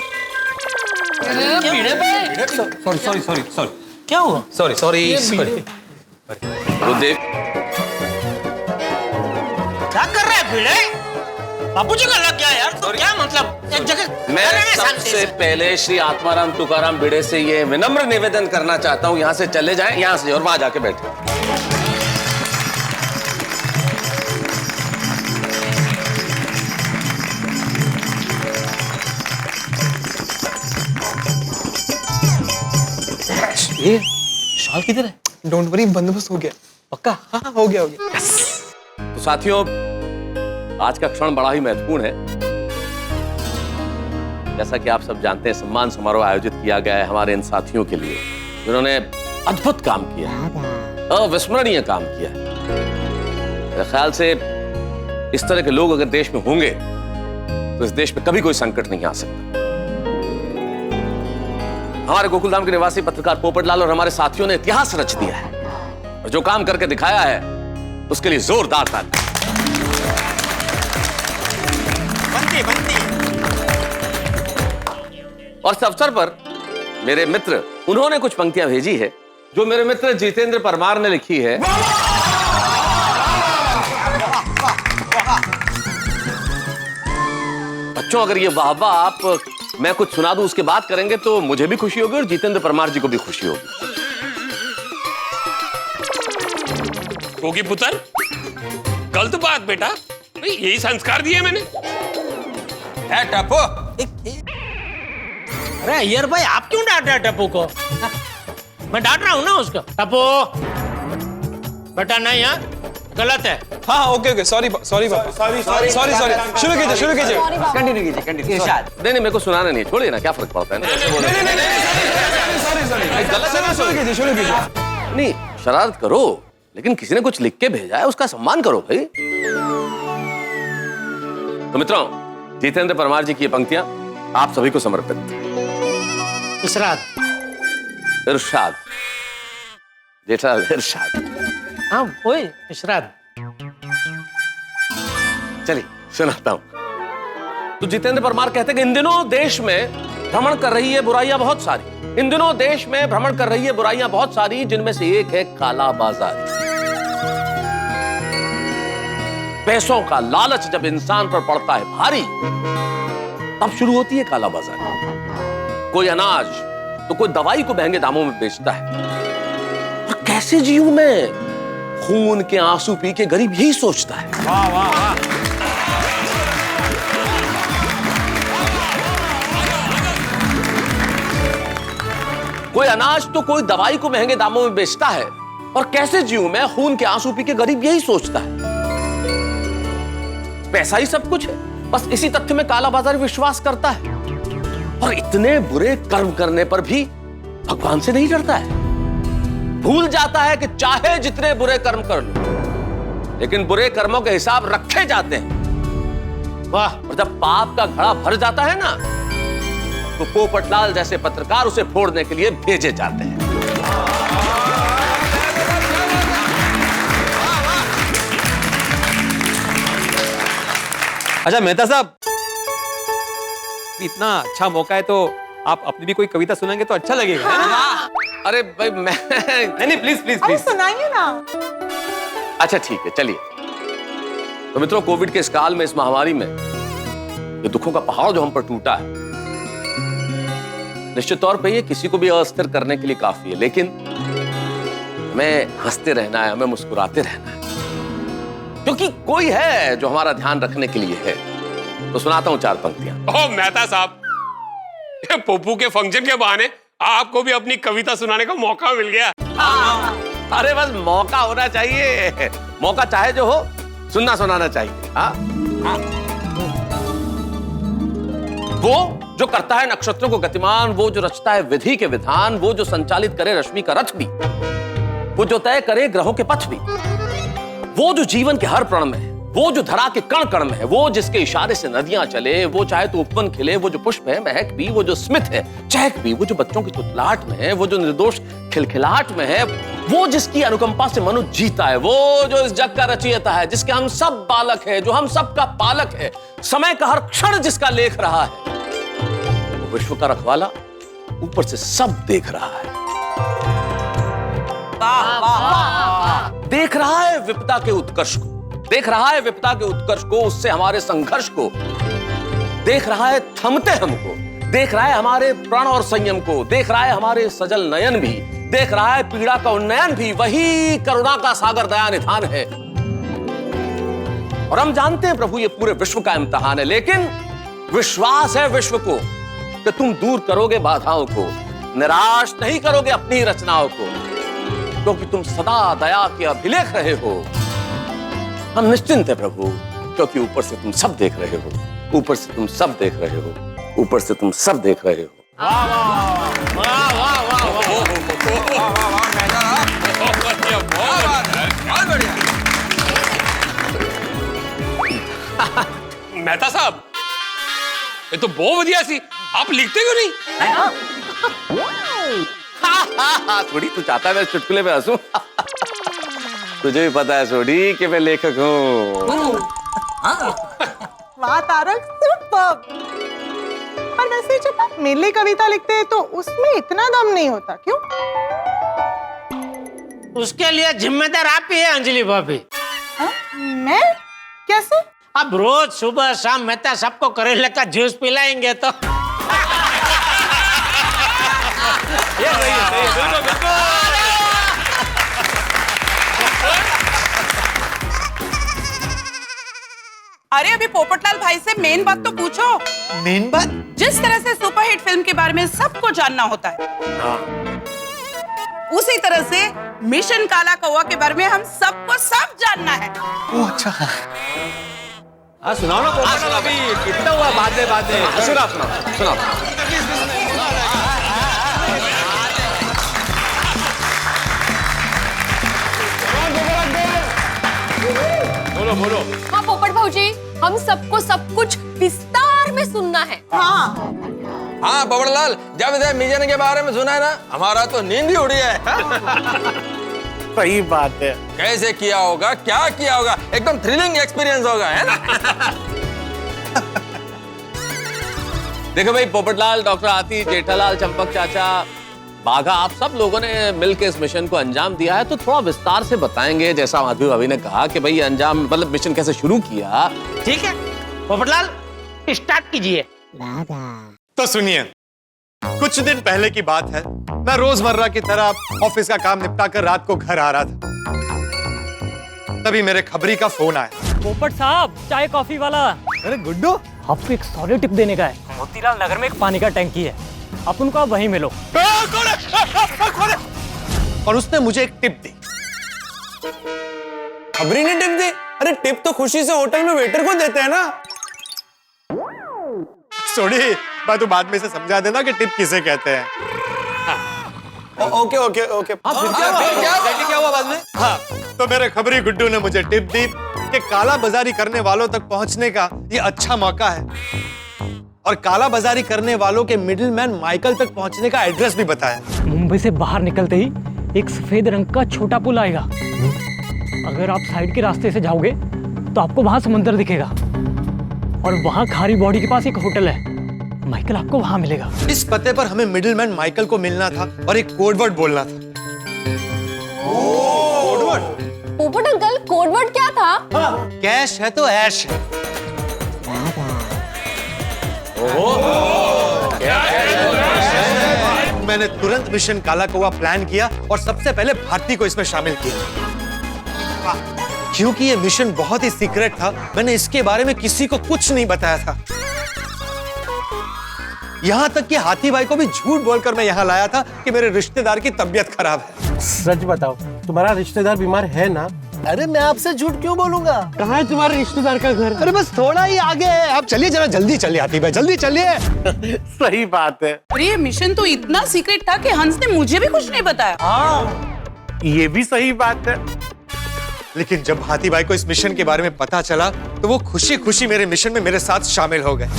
S3: क्या हुआ?
S5: सॉरी
S6: रुदेव,
S3: क्या कर रहा है भिड़े? बापूजी का लग गया यार. तो क्या मतलब एक जगह.
S6: मैं सबसे पहले श्री आत्माराम तुकाराम भिड़े से ये विनम्र निवेदन करना चाहता हूँ, यहाँ से चले जाएं, यहाँ से और वहां जाके बैठे.
S5: ये शाल किधर है?
S8: डोंट वरी, बंदोबस्त हो गया.
S5: पक्का?
S8: हाँ हो गया.
S6: तो साथियों, आज का क्षण बड़ा ही महत्वपूर्ण है. जैसा कि आप सब जानते हैं, सम्मान समारोह आयोजित किया गया है हमारे इन साथियों के लिए जिन्होंने अद्भुत काम किया है, अविस्मरणीय काम किया है. मेरे ख्याल से इस तरह के लोग अगर देश में होंगे तो इस देश में कभी कोई संकट नहीं आ सकता. हमारे गोकुलधाम के निवासी पत्रकार पोपटलाल और हमारे साथियों ने इतिहास रच दिया है और जो काम करके दिखाया है उसके लिए जोरदार ताली. और इस अवसर पर मेरे मित्र उन्होंने कुछ पंक्तियां भेजी है जो मेरे मित्र जितेंद्र परमार ने लिखी है. बच्चों, अगर ये वाहवा आप मैं कुछ सुना दूं उसके बाद करेंगे तो मुझे भी खुशी होगी और जितेंद्र परमार जी को भी खुशी होगी.
S7: होगी पुत्र, गलत बात बेटा. यही संस्कार दिए मैंने.
S3: है टप्पू. अरे अय्यर भाई, आप क्यों डांट रहे हैं टप्पू को? मैं डांट रहा हूं ना उसको. टप्पू बेटा नहीं. गलत है।
S5: हाँ ओके सॉरी सॉरी सॉरी शुरू कीजिए
S12: कंटिन्यू कीजिए इरशाद।
S6: नहीं मेरे को सुनाना नहीं, छोड़िए ना, क्या फर्क पड़ता है ना।
S5: शुरू कीजिए।
S6: नहीं, शरारत करो, लेकिन किसी ने कुछ लिख के भेजा है, उसका सम्मान करो भाई। तो मित्रों, जितेंद्र परमार जी की ये पंक्तियां आप सभी को समर्पित।
S3: इरशाद
S6: इरशाद जेठालाल इरशाद।
S3: हाँ वही इरशाद।
S6: चलिए सुनाता हूं। तो जितेंद्र परमार कहते हैं कि इन दिनों देश में भ्रमण कर रही है बुराइयां बहुत सारी। इन दिनों देश में भ्रमण कर रही है बुराइयां बहुत सारी, जिनमें से एक है काला बाजारी। पैसों का लालच जब इंसान पर पड़ता है भारी, तब शुरू होती है काला बाजारी। कोई अनाज तो कोई दवाई को महंगे दामों में बेचता है। और कैसे जीऊं मैं, खून के आंसू पी के गरीब यही सोचता है।
S3: वाह वाह वाह।
S6: कोई अनाज तो कोई दवाई को महंगे दामों में बेचता है, और कैसे जीऊं मैं, खून के आंसू पी के गरीब यही सोचता है। पैसा ही सब कुछ है, बस इसी तथ्य में काला बाजारी विश्वास करता है। और इतने बुरे कर्म करने पर भी भगवान से नहीं डरता है। भूल जाता है कि चाहे जितने बुरे कर्म कर लो, लेकिन बुरे कर्मों के हिसाब रखे जाते हैं। वाह। और जब पाप का घड़ा भर जाता है ना, तो पोपटलाल जैसे पत्रकार उसे फोड़ने के लिए भेजे जाते हैं।
S5: अच्छा मेहता साहब, इतना अच्छा मौका है तो आप अपनी भी कोई कविता सुनाएंगे तो अच्छा लगेगा।
S6: हाँ। अरे भाई मैं नहीं प्लीज
S10: सुनाइए ना।
S6: अच्छा ठीक है, चलिए। तो मित्रों, कोविड के इस काल में, इस महामारी में, ये दुखों का पहाड़ जो हम पर टूटा है, निश्चित तौर पे ये किसी को भी अस्थिर करने के लिए काफी है। लेकिन हमें हंसते रहना है, हमें मुस्कुराते रहना है, क्योंकि कोई है जो हमारा ध्यान रखने के लिए है। तो सुनाता हूं 4 पंक्तियां।
S7: ओह मेहता साहब, पप्पू के फंक्शन के बहाने आपको भी अपनी कविता सुनाने का मौका मिल गया।
S6: अरे बस मौका होना चाहिए, मौका चाहे जो हो, सुनना सुनाना चाहिए। वो जो करता है नक्षत्रों को गतिमान, वो जो रचता है विधि के विधान, वो जो संचालित करे रश्मि का रथ भी, वो जो तय करे ग्रहों के पथ भी, वो जो जीवन के हर प्रण में है, वो जो धरा के कण कण में है, वो जिसके इशारे से नदियां चले, वो चाहे तो उपवन खिले, वो जो पुष्प है महक भी, वो जो स्मित है चहक भी, वो जो बच्चों की तुतलाहट में है, वो जो निर्दोष खिलखिलाहट में है, वो जिसकी अनुकंपा से मनुष्य जीता है, वो जो इस जग का रचयिता है, जिसके हम सब बालक है, जो हम सब का पालक है, समय का हर क्षण जिसका लेख रहा है, वो विश्व का रखवाला ऊपर से सब देख रहा है। देख रहा है विपदा के उत्कर्ष को, देख रहा है विपदा के उत्कर्ष को, उससे हमारे संघर्ष को, देख रहा है थमते हमको, देख रहा है हमारे प्रण और संयम को, देख रहा है हमारे सजल नयन भी, देख रहा है पीड़ा का उन्नयन भी। वही करुणा का सागर दया निधान है। और हम जानते हैं प्रभु ये पूरे विश्व का इम्तिहान है, लेकिन विश्वास है विश्व को कि तुम दूर करोगे बाधाओं को, निराश नहीं करोगे अपनी रचनाओं को, क्योंकि तुम सदा दया के अभिलेख रहे हो। हम निश्चिंत है प्रभु, क्योंकि ऊपर से तुम सब देख रहे हो, ऊपर से तुम सब देख रहे हो, ऊपर से तुम सब देख रहे हो।
S7: मेहता साहब, ये तो बहुत बढ़िया सी, आप लिखते क्यों नहीं?
S6: थोड़ी तू चाहता है मैं चुटकुले पे हंसूं? तुझे भी पता है सोडी कि मैं लेखक हूँ।
S10: वाह तारक, सुपर्ब। पर वैसे जब आप मेरे लिए कविता लिखते हैं तो उसमें इतना दम नहीं होता, क्यों?
S3: उसके लिए जिम्मेदार आप ही है अंजलि भाभी।
S10: मैं कैसे?
S3: अब रोज सुबह शाम मेहता सबको करेले का जूस पिलाएंगे तो
S5: ये सही है, बिल्कुल बिल्कुल।
S9: अरे अभी पोपटलाल भाई से मेन बात तो पूछो।
S3: मेन बात?
S9: जिस तरह से सुपरहिट फिल्म के बारे में सबको जानना होता है, उसी तरह से मिशन काला कौवा के बारे में हम सबको सब जानना है।
S16: ओ अच्छा।
S5: हाँ सुनाओ ना पोपट अभी कितना हुआ बाद में सुनाओ।
S11: बोलो। हाँ पोपट भाऊजी, हम सबको सब कुछ विस्तार में सुनना है।
S5: हाँ पोपटलाल, जब से मिशन के बारे में सुना है ना, हमारा तो नींद ही उड़ी है।
S3: सही बात है।
S5: कैसे किया होगा, क्या किया होगा, एकदम थ्रिलिंग एक्सपीरियंस होगा, है ना?
S6: देखो भाई, पोपटलाल, डॉक्टर आती, जेठालाल, चंपक चाचा, बाघा, आप सब लोगों ने मिलकर इस मिशन को अंजाम दिया है, तो थोड़ा विस्तार से बताएंगे। जैसा माधवी भाभी ने कहा कि भाई अंजाम मतलब मिशन कैसे शुरू किया।
S3: ठीक है पोपटलाल, स्टार्ट कीजिए।
S16: तो सुनिए, कुछ दिन पहले की बात है, मैं रोजमर्रा की तरह ऑफिस का काम निपटा कर रात को घर आ रहा था। तभी मेरे खबरी का फोन आया।
S1: पोपट साहब, चाय कॉफी वाला।
S16: अरे गुड्डू,
S1: आपको एक सॉलिड टिप देने का है। मोतीलाल नगर में एक पानी का टंकी है, आप उनको आप वहीं मिलो।
S16: और उसने मुझे एक टिप दी।
S5: खबरी ने टिप दी? अरे टिप तो खुशी से होटल में वेटर को देते हैं ना।
S16: सोडी, मैं तो बाद में से समझा देना कि टिप किसे कहते हैं।
S5: ओके। क्या हुआ बाद में?
S16: हाँ, तो मेरे खबरी गुड्डू ने मुझे टिप दी कि काला बाजारी करने वालों तक पहुंचने का ये अच्छा मौका है, और काला बाजारी करने वालों के मिडिलमैन माइकल तक पहुंचने का एड्रेस भी बताया।
S1: मुंबई से बाहर निकलते ही एक सफेद रंग का छोटा पुल आएगा। अगर आप साइड के रास्ते से जाओगे तो आपको वहां समुद्र दिखेगा, और वहां खारी बॉडी के पास एक होटल है। माइकल आपको वहां मिलेगा।
S16: इस पते पर हमें मिडिलमैन माइकल को मिलना था और एक कोडवर्ड बोलना था।
S5: कोडवर्ड?
S11: पोपट अंकल, कोडवर्ड क्या था?
S16: कैश है तो ऐश है। मैंने तुरंत मिशन काला कौवा प्लान किया और सबसे पहले भारती को इसमें शामिल किया। क्योंकि ये मिशन बहुत ही सीक्रेट था, मैंने इसके बारे में किसी को कुछ नहीं बताया था। यहां तक कि हाथी भाई को भी झूठ बोलकर मैं यहां लाया था कि मेरे रिश्तेदार की तबीयत खराब है।
S3: सच बताओ, तुम्हारा रिश्तेदार बीमार है ना? अरे मैं आपसे झूठ क्यों बोलूंगा? कहाँ है तुम्हारे रिश्तेदार का घर? अरे बस थोड़ा ही आगे है। आप चलिए, जरा जल्दी चलिए हाथी भाई, जल्दी चलिए। सही बात है।
S9: और ये मिशन तो इतना सीक्रेट था कि हंस ने मुझे भी कुछ नहीं बताया।
S3: हाँ, ये भी सही बात है।
S16: लेकिन जब हाथी भाई को इस मिशन के बारे में पता चला तो वो खुशी खुशी मेरे मिशन में मेरे साथ शामिल हो गए।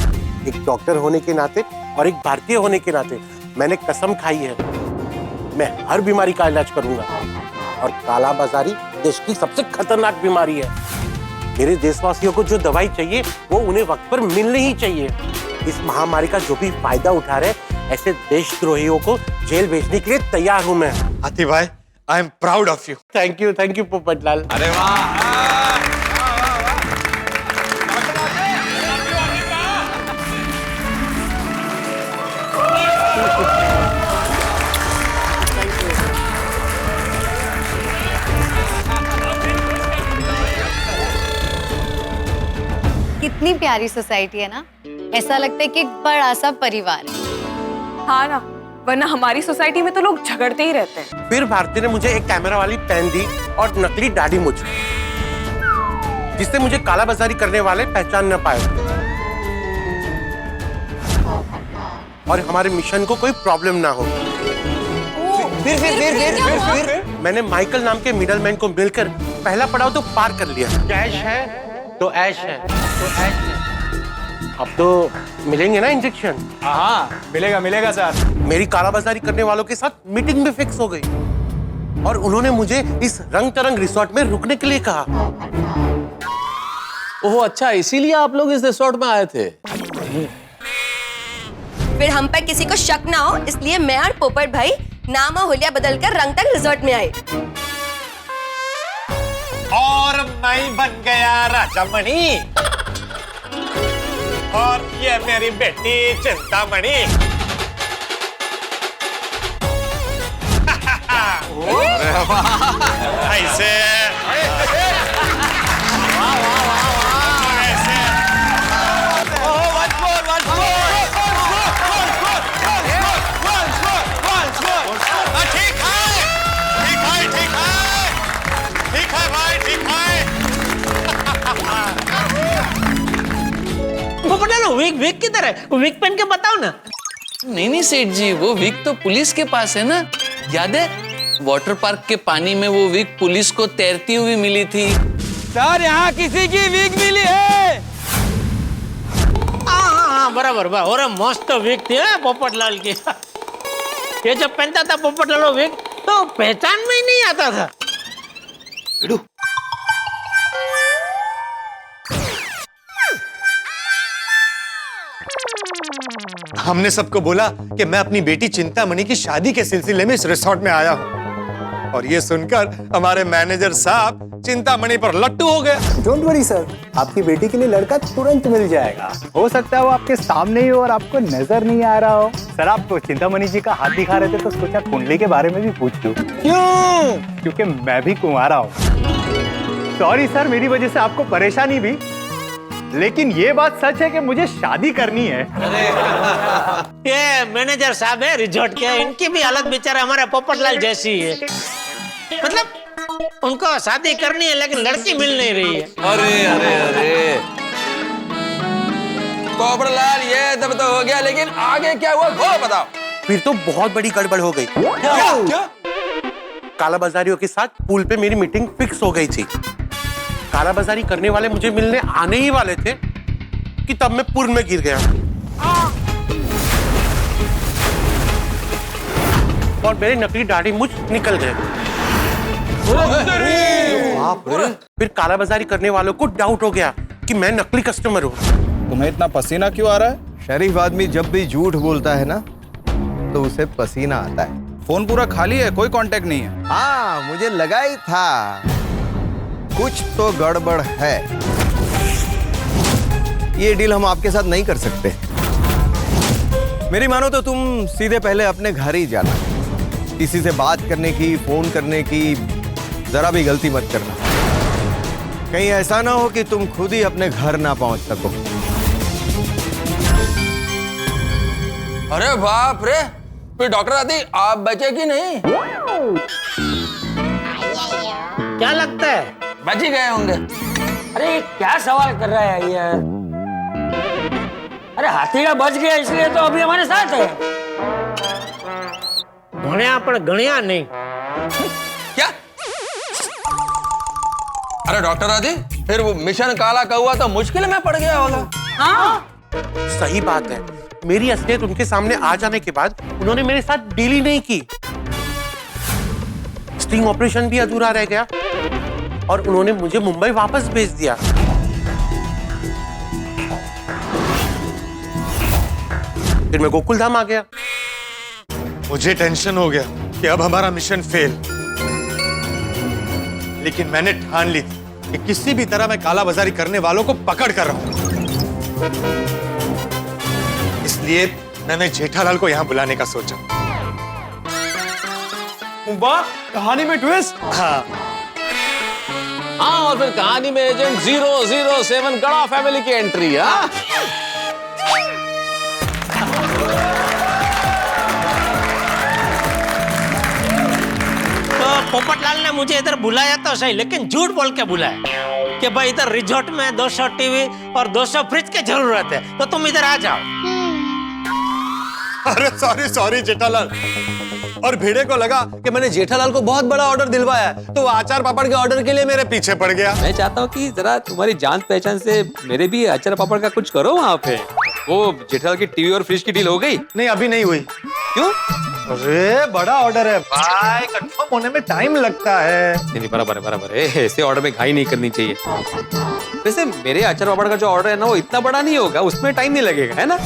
S3: एक डॉक्टर होने के नाते और एक भारतीय होने के नाते मैंने कसम खाई है, मैं हर बीमारी का इलाज करूंगा। और काला बाजारी देश की सबसे खतरनाक बीमारी है। मेरे देशवासियों को जो दवाई चाहिए वो उन्हें वक्त पर मिलनी ही चाहिए। इस महामारी का जो भी फायदा उठा रहे ऐसे देशद्रोहियों को जेल भेजने के लिए तैयार हूं मैं।
S16: हाथी भाई, I am proud of you.
S3: Thank you Popatlal.
S5: अरे वाह।
S14: कितनी प्यारी सोसाइटी है ना, ऐसा लगता है कि एक बड़ा सा परिवार है।
S15: हाँ ना, वरना हमारी सोसाइटी में तो लोग झगड़ते ही रहते हैं।
S3: फिर भारती ने मुझे एक कैमरा वाली पेन दी और नकली दाढ़ी मूंछ, जिससे मुझे काला बाजारी करने वाले पहचान न पाए और हमारे मिशन को कोई प्रॉब्लम ना हो। फिर मैंने माइकल नाम के मिडलमैन को मिलकर पहला पड़ाव तो पार कर लिया। कैश है तो ऐश है, अब तो मिलेंगे ना इंजेक्शन?
S4: हाँ मिलेगा सर।
S3: मेरी कालाबाजारी करने वालों के साथ मीटिंग भी फिक्स हो गई और उन्होंने मुझे इस रंग तरंग रिसोर्ट में रुकने के लिए कहा।
S6: ओह अच्छा, इसीलिए आप लोग इस रिसोर्ट में आए थे।
S17: फिर हम पर किसी को शक ना हो, इसलिए मैं और पोपट भाई नाम और हुलिया बदलकर रंग तरंग रिसोर्ट में आए।
S16: और मैं बन गया राजा मणि और ये मेरी बेटी चिंतामणि। ऐसे ठीक है।
S3: ठीक है भाई, ठीक है।
S18: पोपट लाल विक किधर है? विक पहन के बताओ ना। नहीं सेठ जी, वो विक तो पुलिस के पास है ना। याद है वाटर पार्क के पानी में वो विक पुलिस को तैरती हुई मिली थी।
S12: सर यहाँ किसी की विग मिली है।
S3: हाँ बराबर बा। और मस्त विग थी पोपटलाल की। ये जब पहनता था पोपटलाल विग तो पहचान में ही नहीं आता था।
S16: हमने सबको बोला कि मैं अपनी बेटी चिंतामणि की शादी के सिलसिले में इस रिसोर्ट में आया हूँ, और ये सुनकर हमारे मैनेजर साहब चिंतामणि पर लट्टू हो गए।
S4: डोंट वरी सर, आपकी बेटी के लिए लड़का तुरंत मिल जाएगा। हो सकता है वो आपके सामने ही हो और आपको नजर नहीं आ रहा हो। सर, आप तो चिंतामणि जी का हाथ दिखा रहे थे तो सोचा कुंडली के बारे में भी पूछ लूं। क्यों? क्योंकि मैं भी कुंवारा हूँ। सॉरी सर, मेरी वजह से आपको परेशानी भी, लेकिन ये बात सच है कि मुझे शादी करनी है।
S3: ये मैनेजर साहब है रिजॉर्ट के, इनकी भी हालत बेचारा हमारे पोपटलाल जैसी है। मतलब उनको शादी करनी है लेकिन लड़की मिल नहीं रही है।
S5: अरे अरे अरे पोपटलाल, ये तब तो हो गया, लेकिन आगे क्या हुआ वो बताओ।
S3: फिर तो बहुत बड़ी गड़बड़ हो गई।
S5: क्या?
S3: कालाबाजारियों के साथ पूल पे मेरी मीटिंग फिक्स हो गई थी। कालाबाजारी करने वाले मुझे मिलने आने ही वाले थे कि तब मैं पूल में गिर गया और मेरे नकली दाढ़ी मूंछ निकल गए। फिर कालाबाजारी करने वालों को डाउट हो गया कि मैं नकली कस्टमर हूँ।
S19: तुम्हें इतना पसीना क्यों आ रहा है? शरीफ आदमी जब भी झूठ बोलता है ना तो उसे पसीना आता है। फोन पूरा खाली है, कोई कांटेक्ट नहीं है। हाँ, मुझे लगा ही था कुछ तो गड़बड़ है। ये डील हम आपके साथ नहीं कर सकते। मेरी मानो तो तुम सीधे पहले अपने घर ही जाना। किसी से बात करने की, फोन करने की जरा भी गलती मत करना। कहीं ऐसा ना हो कि तुम खुद ही अपने घर ना पहुंच सको।
S5: अरे बाप रे, फिर डॉक्टर आदि आप बचे कि नहीं?
S3: क्या लगता है
S5: बच ही गए होंगे।
S2: अरे क्या सवाल कर रहा है यार? अरे हाथीड़ा बच गया इसलिए तो अभी हमारे साथ है।
S3: गण्या पर गण्या नहीं।
S5: क्या? अरे डॉक्टर आदि, फिर वो मिशन काला कौवा तो मुश्किल में पड़ गया होगा।
S3: हाँ सही बात है। मेरी असलियत उनके सामने आ जाने के बाद उन्होंने मेरे साथ डील ही नहीं की। स्टिंग ऑपरेशन भी अधूरा रह गया और उन्होंने मुझे मुंबई वापस भेज दिया। फिर मैं गोकुलधाम आ गया।
S16: मुझे टेंशन हो गया कि अब हमारा मिशन फेल, लेकिन मैंने ठान ली थी कि किसी भी तरह मैं कालाबाजारी करने वालों को पकड़ कर रहूंगा। इसलिए मैंने जेठालाल को यहां बुलाने का सोचा।
S6: वाह, कहानी में ट्विस्ट।
S16: हाँ,
S6: और फिर कहानी में एजेंट 007 गड़ा फैमिली की एंट्री है।
S3: तो पोपटलाल ने मुझे इधर बुलाया तो सही, लेकिन झूठ बोल के बुलाया कि भाई इधर रिजॉर्ट में 200 टीवी और 200 फ्रिज की जरूरत है, तो तुम इधर आ जाओ।
S16: अरे सॉरी जेठालाल। और भिड़े को लगा कि मैंने जेठालाल को बहुत बड़ा ऑर्डर दिलवाया है, तो वो अचार पापड़ के ऑर्डर के लिए मेरे पीछे पड़ गया।
S7: मैं चाहता हूँ कि जरा तुम्हारी जान पहचान से मेरे भी अचार पापड़ का कुछ करो वहाँ पे। वो जेठालाल की टीवी और फ्रिज की डील हो गई?
S16: नहीं, अभी नहीं हुई।
S7: क्यों?
S16: अरे बड़ा ऑर्डर है भाई, कंफर्म होने में टाइम लगता है।
S7: नहीं, बराबर है। ऐसे ऑर्डर में घाई नहीं करनी चाहिए। वैसे मेरे अचार पापड़ का जो ऑर्डर है ना, वो इतना बड़ा नहीं होगा, उसमें टाइम नहीं लगेगा, है ना?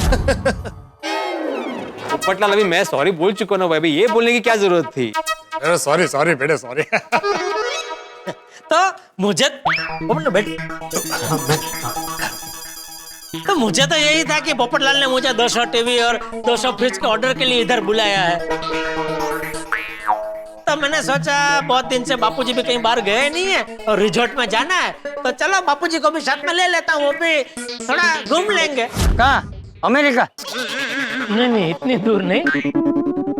S7: पोपटलाल, अभी मैं सॉरी बोल चुका ना भाई, ये बोलने की क्या जरूरत थी?
S16: अरे सॉरी बेटे, सॉरी।
S3: तो मुझे तो यही था कि पोपटलाल ने मुझे 200 टीवी और 200 फ्रिज के ऑर्डर के लिए इधर बुलाया है। तो मैंने सोचा बहुत दिन से बापूजी भी कहीं बाहर गए नहीं है और रिजॉर्ट में जाना है, तो चलो बापूजी को भी साथ में ले लेता हूँ, वो भी थोड़ा घूम लेंगे।
S2: कहाँ? अमेरिका? नहीं, इतनी दूर नहीं।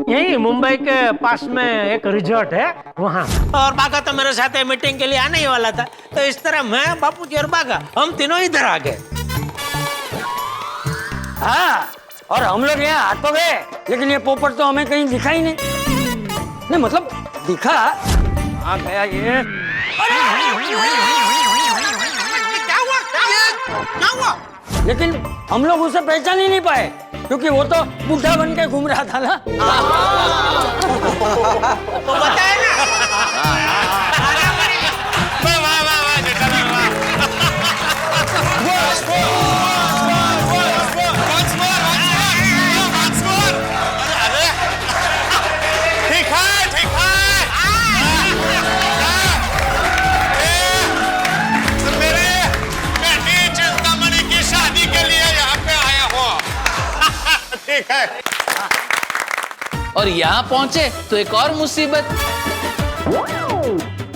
S3: यही मुंबई के पास में एक रिजॉर्ट है वहाँ। और बागा तो मेरे साथ मीटिंग के लिए आने ही वाला था, तो इस तरह मैं, बापूजी और बागा हम तीनों इधर आ गए।
S2: हाँ, और हम लोग यहाँ आ तो गए, लेकिन ये पोपट तो हमें कहीं दिखा ही नहीं। नहीं मतलब दिखा, आ गया ये।
S3: क्या हुआ?
S2: लेकिन हम लोग उसे पहचान ही नहीं पाए, क्योंकि वो तो बुढ़ा बन के घूम रहा था ना।
S3: तो बताया ना।
S19: ठीक है।
S18: और यहाँ पहुंचे तो एक और मुसीबत,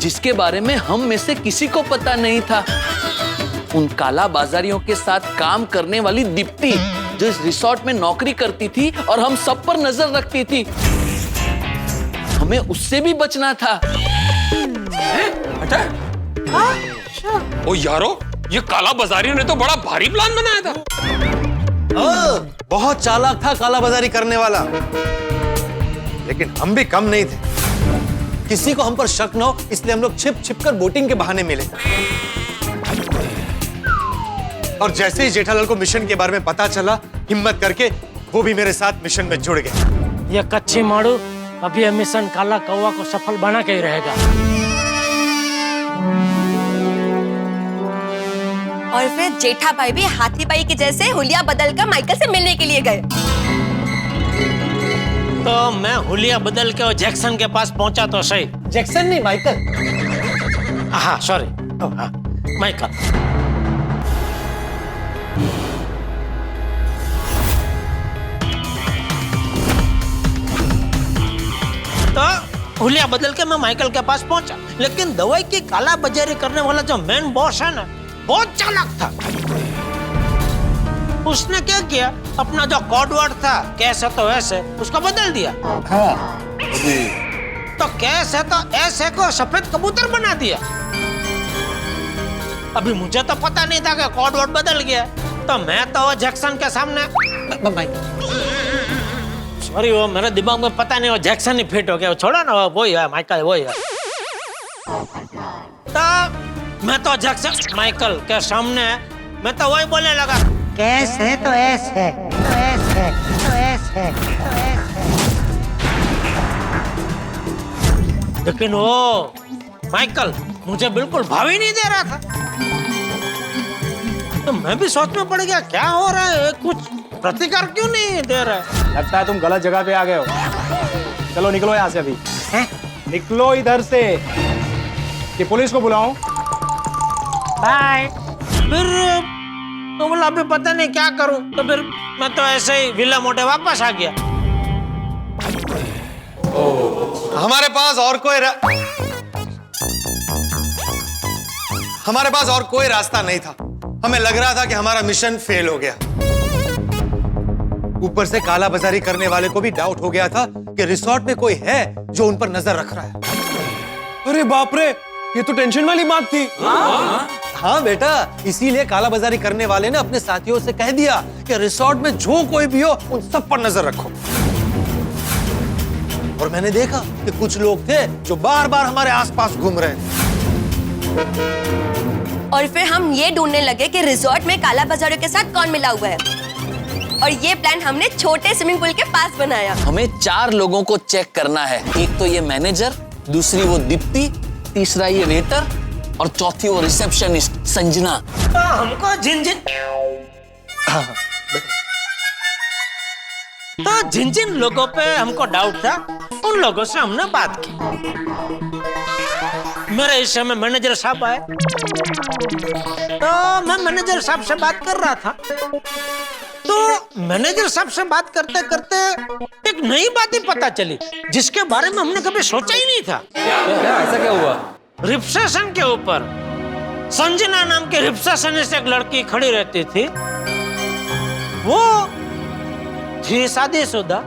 S18: जिसके बारे में हम में से किसी को पता नहीं था। उन काला बाजारियों के साथ काम करने वाली दीप्ति, जो इस रिसोर्ट में नौकरी करती थी और हम सब पर नजर रखती थी, हमें उससे भी बचना था।
S7: ओ यारो, ये काला बाजारियों ने तो बड़ा भारी प्लान बनाया था।
S19: बहुत चालाक था काला बाजारी करने वाला, लेकिन हम भी कम नहीं थे। किसी को हम पर शक न हो, इसलिए हम लोग छिप छिप कर बोटिंग के बहाने मिले। और जैसे ही जेठालाल को मिशन के बारे में पता चला, हिम्मत करके वो भी मेरे साथ मिशन में जुड़ गए।
S3: ये कच्ची मारू अभी मिशन काला कौवा को सफल बना के ही रहेगा।
S17: और फिर जेठा भाई भी हाथी भाई के जैसे हुलिया बदल कर माइकल से मिलने के लिए गए।
S3: तो मैं हुलिया बदल के जैक्सन के पास पहुंचा तो सही।
S19: जैक्सन नहीं, माइकल।
S3: हाँ सॉरी, हाँ माइकल। तो हुलिया बदल के मैं माइकल के पास पहुंचा, लेकिन दवाई की काला बाजारी करने वाला जो मेन बॉस है ना, बहुत चालाक था। उसने क्या किया, अपना जो कोड वर्ड था कैसे तो ऐसे, उसको बदल दिया। तो कैसे तो ऐसे को सफेद कबूतर बना दिया। अभी मुझे तो पता नहीं था कि कोड वर्ड बदल गया, तो मैं तो जैक्सन के सामने, सॉरी वो मेरे दिमाग में पता नहीं, वो जैक्सन ही फिट हो गया। छोड़ो ना, वो ही है माइकल, वो ही है। तो मैं तो जैक्सन माइकल के सामने मैं तो वही बोलने लगा, कैसे तो ऐसे, तो ऐसे, तो ऐसे, तो ऐसे। लेकिन वो माइकल मुझे बिल्कुल भाव ही नहीं दे रहा था। तो मैं भी सोच में पड़ गया, क्या हो रहा है, कुछ प्रतिकार क्यों नहीं दे रहा है।
S4: लगता है तुम गलत जगह पे आ गए हो। चलो निकलो यहाँ से अभी। निकलो इधर से, कि पुलिस को बुलाऊं?
S3: बाय। फिर तो बोला अभी पता नहीं क्या करूं, तो फिर मैं तो ऐसे ही विला मोटे वापस आ गया।
S19: हमारे पास और कोई रास्ता नहीं था। हमें लग रहा था कि हमारा मिशन फेल हो गया। ऊपर से काला बाजारी करने वाले को भी डाउट हो गया था कि रिसोर्ट में कोई है जो उन पर नजर रख रहा है।
S13: अरे बाप रे, ये तो टेंशन वाली बात थी।
S19: हाँ बेटा, इसीलिए काला बाजारी करने वाले ने अपने साथियों से कह दिया कि रिसोर्ट में जो कोई भी हो, उन सब पर नजर रखो। और मैंने देखा कि कुछ लोग थे जो बार बार हमारे आसपास घूम रहे थे।
S17: और फिर हम ये ढूंढने लगे कि रिसोर्ट में काला बाजारियों के साथ कौन मिला हुआ है। और ये प्लान हमने छोटे स्विमिंग पूल के पास बनाया।
S18: हमें 4 लोगों को चेक करना है। एक तो ये मैनेजर, दूसरी वो दीप्ति, तीसरा ये वेटर और चौथी वो रिसेप्शनिस्ट संजना।
S3: तो हमको जिन लोगों पे हमको डाउट था, उन लोगों से हमने बात की। मेरे हिस्से में मैनेजर साहब आए, तो मैं मैनेजर साहब से बात कर रहा था। तो मैनेजर साहब से बात करते करते एक नई बात ही पता चली, जिसके बारे में हमने कभी सोचा ही नहीं था।
S6: क्या ऐसा क्या हुआ?
S3: रिसेप्शन के ऊपर संजना नाम के रिसेप्शनिस्ट एक लड़की खड़ी रहती थी। वो थी शादीशुदा,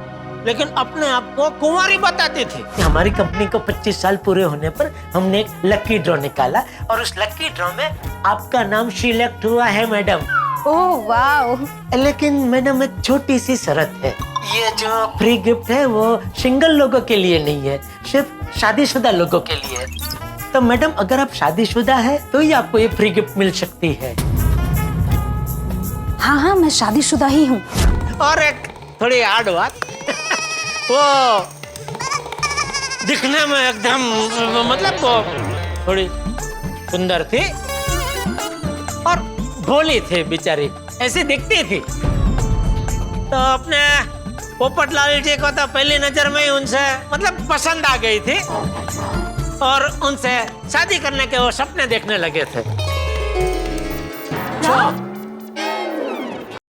S3: लेकिन अपने आप को कुंवारी बताते थे। हमारी कंपनी को 25 साल पूरे होने पर हमने एक लकी ड्रॉ निकाला और उस लकी ड्रॉ में आपका नाम सिलेक्ट हुआ है मैडम।
S14: Oh wow.
S3: लेकिन मैडम एक छोटी सी शर्त है, ये जो फ्री गिफ्ट है वो सिंगल लोगों के लिए नहीं है, सिर्फ शादीशुदा लोगों के लिए है। तो मैडम अगर आप शादीशुदा है तो ही आपको ये फ्री गिफ्ट मिल सकती है।
S14: हाँ हाँ, मैं शादीशुदा ही हूँ।
S3: और एक थोड़ी हार्ड बात, वो दिखने में एकदम मतलब वो थोड़ी सुंदर थी और भोली थी बेचारी, ऐसी दिखती थी। तो अपने पोपटलाल जी को तो पहली नजर में ही उनसे मतलब पसंद आ गई थी और उनसे शादी करने के वो सपने देखने लगे थे।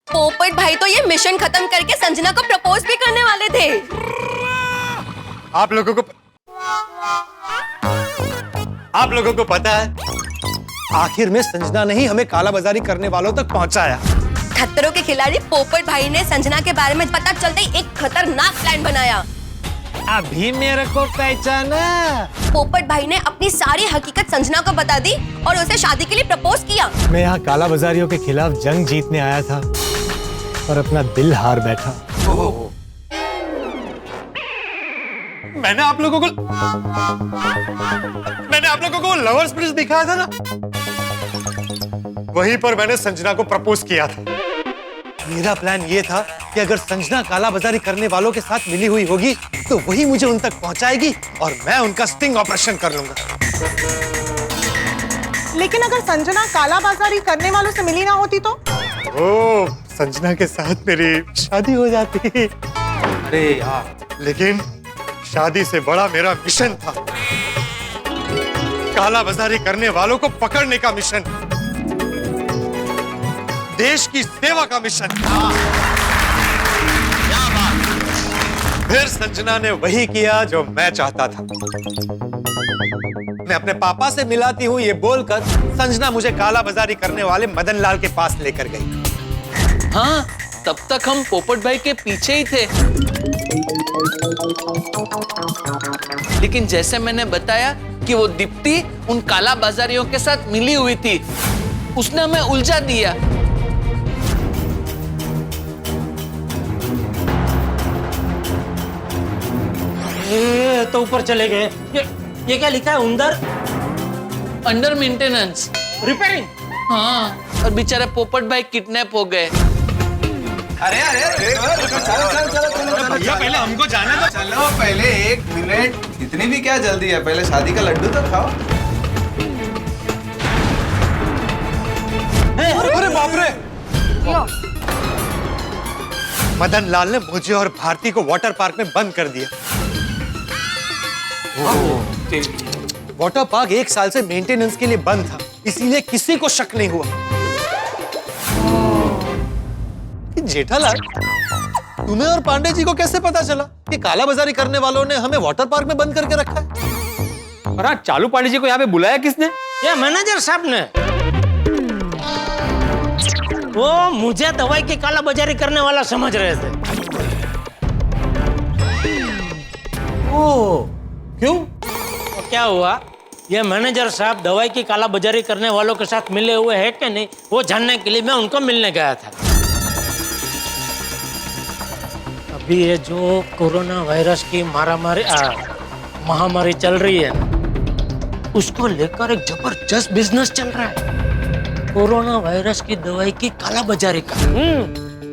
S17: पोपट भाई तो ये मिशन खत्म करके संजना को प्रपोज भी करने वाले थे।
S16: आप लोगों को पता है, आखिर में संजना ने ही हमें काला बाजारी करने वालों तक पहुंचाया।
S17: खतरों के खिलाड़ी पोपट भाई ने संजना के बारे में पता चलते ही एक खतरनाक प्लान बनाया।
S16: अभी मेरे को पहचाना।
S17: पोपट भाई ने अपनी सारी हकीकत संजना को बता दी और उसे शादी के लिए प्रपोज किया।
S16: मैं यहाँ काला बाजारियों के खिलाफ जंग जीतने आया था और अपना दिल हार बैठा। मैंने आप लोगों को लवर्स ब्रिज दिखाया था ना, वहीं पर मैंने संजना को प्रपोज किया था। मेरा प्लान ये था कि अगर संजना काला बाजारी करने वालों के साथ मिली हुई होगी तो वही मुझे उन तक पहुंचाएगी और मैं उनका स्टिंग ऑपरेशन कर लूंगा।
S10: लेकिन अगर संजना काला बाजारी करने वालों से मिली ना होती तो?
S16: ओ, संजना के साथ मेरी शादी हो जाती। अरे यार, लेकिन शादी से बड़ा मेरा मिशन था, काला बाजारी करने वालों को पकड़ने का मिशन, देश की सेवा का मिशन। फिर संजना ने वही किया जो मैं चाहता था। मैं अपने पापा से मिलाती हूँ ये बोलकर संजना मुझे काला बाजारी करने वाले मदन लाल के पास लेकर गई।
S18: हाँ, तब तक हम पोपट भाई के पीछे ही थे। लेकिन जैसे मैंने बताया कि वो दीप्ति उन काला बाजारियों के साथ मिली हुई थी, उसने हमें उलझा दिया।
S3: ये तो ऊपर चले गए। ये क्या लिखा है अंदर?
S18: Under maintenance,
S3: repairing.
S18: हाँ, और बेचारे पोपट भाई किडनैप हो गए।
S19: अरे चलो
S16: भैया, पहले हमको जाना दो।
S19: चलो पहले 1 मिनट, इतनी भी क्या जल्दी है, पहले शादी का लड्डू तो खाओ।
S16: अरे बाप रे! मदन लाल ने मुझे और भारती को वाटर पार्क में बंद कर दिया। वाटर पार्क 1 साल से मेंटेनेंस के लिए बंद था, इसीलिए किसी को शक नहीं हुआ। जेठालाल, तुम्हें और पांडे जी को कैसे पता चला कि काला बाजारी करने वालों ने हमें वाटर पार्क में बंद करके रखा है?
S7: और आज चालू पांडे जी को यहाँ पे बुलाया किसने?
S3: ये मैनेजर साहब ने। वो मुझे दवाई की काला बाजारी करने वाला समझ रहे थे। ओ, क्यों? तो क्या हुआ? ये मैनेजर साहब दवाई की काला बाजारी करने वालों के साथ मिले हुए हैं कि नहीं, वो जानने के लिए मैं उनको मिलने गया था। अभी ये जो कोरोना वायरस की महामारी चल रही है, उसको लेकर एक जबरदस्त बिजनेस चल रहा है, कोरोना वायरस की दवाई की काला बाजारी का।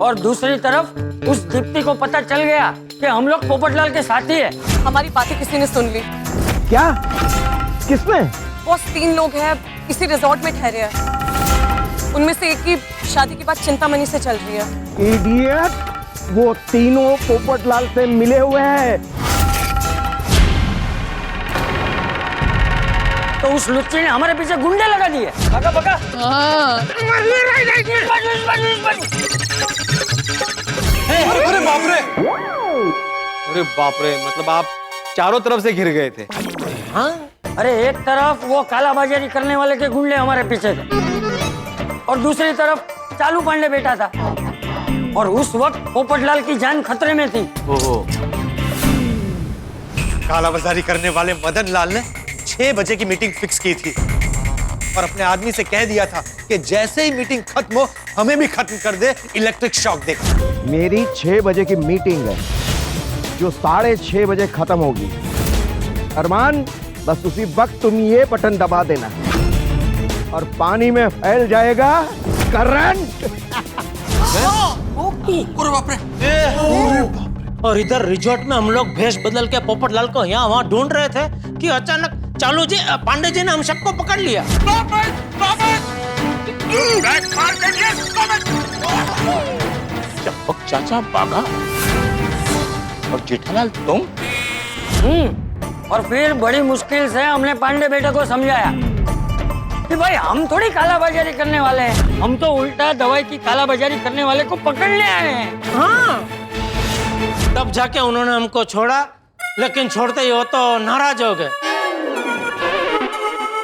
S3: और दूसरी तरफ उस दीप्ति को पता चल गया कि हम लोग पोपटलाल के साथी है।
S15: हमारी बातें किसी ने सुन ली।
S20: क्या? किसमें?
S15: बॉस 3 लोग हैं, किसी रिजॉर्ट में ठहरे हैं। उनमें से एक की शादी की बात चिंतामणि से चल रही है।
S20: इडियट, वो तीनों पोपटलाल से मिले हुए हैं।
S2: तो उस लुच्ची ने हमारे पीछे गुंडे लगा दिए। पका पका।
S16: अरे बाप रे! अरे बाप रे! मतलब आप चारों तरफ से घिर गए थे।
S2: हाँ? अरे एक तरफ वो काला बाजारी करने वाले के गुंडे हमारे पीछे थे और दूसरी तरफ चालू पांडे बैठा था। और उस वक्त पोपटलाल की जान खतरे में थी।
S3: ओहो। कालाबाजारी करने वाले मदन लाल ने 6 बजे की मीटिंग फिक्स की थी और अपने आदमी से कह दिया था कि जैसे ही मीटिंग खत्म हो हमें भी खत्म कर दे, इलेक्ट्रिक शॉक देकर।
S20: मेरी 6 बजे की मीटिंग है जो 6:30 बजे खत्म होगी। अरमान, बस उसी वक्त तुम ये बटन दबा देना और पानी में फैल जाएगा करंट।
S3: और इधर रिजॉर्ट में हम लोग भेष बदल के पोपटलाल को यहाँ वहाँ ढूंढ रहे थे कि अचानक चालू जी पांडे जी ने हम सबको पकड़ लिया।
S2: चंपक चाचा भागा और जेठालाल तुम? और फिर बड़ी मुश्किल से हमने पांडे बेटे को समझाया कि भाई हम थोड़ी कालाबाजारी करने वाले हैं, हम तो उल्टा दवाई की कालाबाजारी करने वाले को पकड़ने आए हैं।
S3: हाँ। तब जाके उन्होंने हमको छोड़ा, लेकिन छोड़ते ही वो तो नाराज हो गए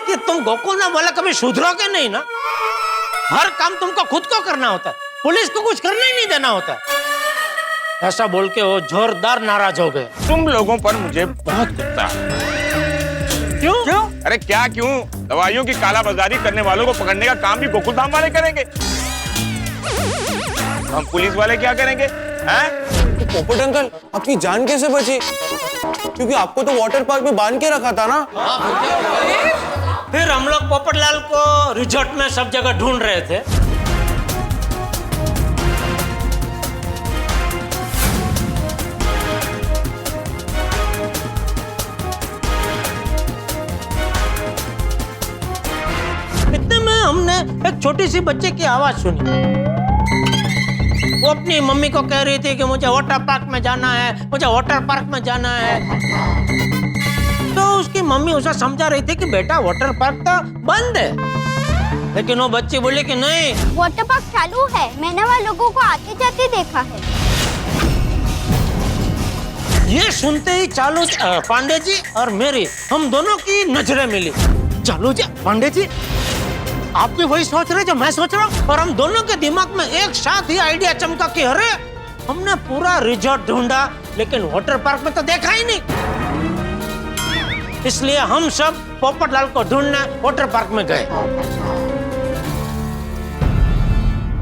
S3: कि तुम गोकुलधाम वाला कभी सुधरोगे नहीं ना, हर काम तुमको खुद को करना होता है, पुलिस को कुछ करने ही नहीं देना होता। ऐसा बोल के वो जोरदार नाराज हो गए।
S21: तुम लोगों पर मुझे बहुत गुस्सा है।
S3: क्यों?
S21: अरे क्या क्यों? दवाइयों की कालाबाजारी करने वालों को पकड़ने का काम भी गोकुलधाम वाले करेंगे, हम पुलिस वाले क्या करेंगे? हैं?
S5: तो पोपट अंकल, आपकी जान कैसे बची? क्योंकि आपको तो वाटर पार्क में बांध के रखा था ना।
S3: फिर हम लोग पोपटलाल को रिजॉर्ट में सब जगह ढूंढ रहे थे। इतने में हमने एक छोटी सी बच्चे की आवाज सुनी। वो अपनी मम्मी को कह रही थी कि मुझे वाटर पार्क में जाना है, मुझे वाटर पार्क में जाना है। तो उसकी मम्मी उसे समझा रही थी कि बेटा वाटर पार्क तो बंद है, लेकिन वो बच्ची बोली कि नहीं,
S22: वाटर पार्क चालू है, मैंने वहाँ लोगों को आते जाते देखा है।
S3: ये सुनते ही चालू पांडे जी और मेरी हम दोनों की नजरें मिली। चालू जी, पांडे जी, आप भी वही सोच रहे जो मैं सोच रहा हूँ, और हम दोनों के दिमाग में एक साथ ही आइडिया चमका कि अरे हमने पूरा रिजॉर्ट ढूंढा लेकिन वाटर पार्क में तो देखा ही नहीं। इसलिए हम सब पोपटलाल को ढूंढने वाटर पार्क में गए।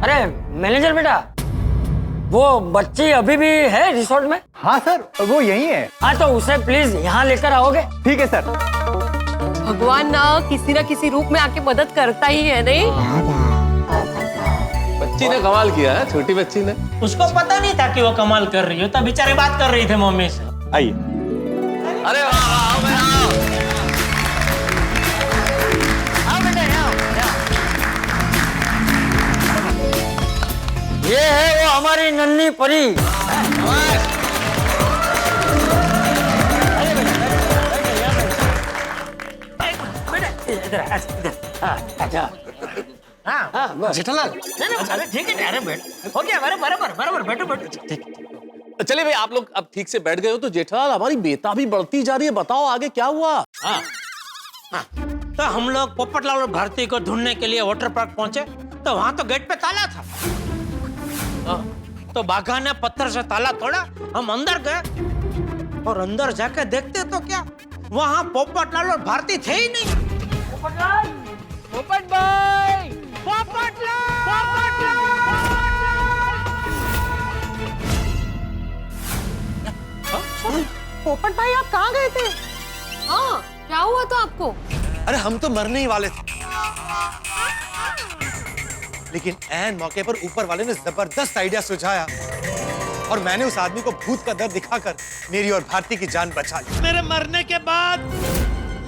S2: अरे मैनेजर बेटा, वो बच्ची अभी भी है रिसोर्ट में?
S4: हाँ सर, वो यही है।
S2: हाँ तो उसे प्लीज यहाँ लेकर आओगे?
S4: ठीक है सर।
S11: भगवान ना किसी ना किसी रूप में आके मदद करता ही है, नहीं?
S6: बच्ची ने कमाल किया है, छोटी बच्ची ने।
S3: उसको पता नहीं था कि वो कमाल कर रही हो, तब बेचारे बात कर रही थे मम्मी से।
S4: आइए।
S6: अरे आओ
S2: बेटा, ये है वो हमारी नन्ही परी।
S3: जेठालाल, ठीक है, अरे बैठ, हो गया, बराबर, बैठो बैठो।
S6: चलिए भाई, आप लोग अब ठीक से बैठ गए हो तो जेठालाल, हमारी बेताबी बढ़ती जा रही है, बताओ आगे क्या हुआ?
S3: हाँ। तो हम लोग पोपटलाल और भारती को ढूंढने के लिए वाटर पार्क पहुंचे, तो वहां तो गेट पे ताला था। तो बाघा ने पत्थर से ताला तोड़ा, हम अंदर गए और अंदर जाके देखते तो क्या, वहां पोपटलाल और भारती थे ही नहीं।
S1: पोपट भाई,
S10: पोपट भाई, आप कहाँ गए थे?
S11: हाँ, क्या हुआ था आपको?
S3: अरे हम तो मरने ही वाले थे, लेकिन ऐन मौके पर ऊपर वाले ने जबरदस्त आइडिया सुझाया और मैंने उस आदमी को भूत का दर्द दिखाकर मेरी और भारती की जान बचा ली।
S23: मेरे मरने के बाद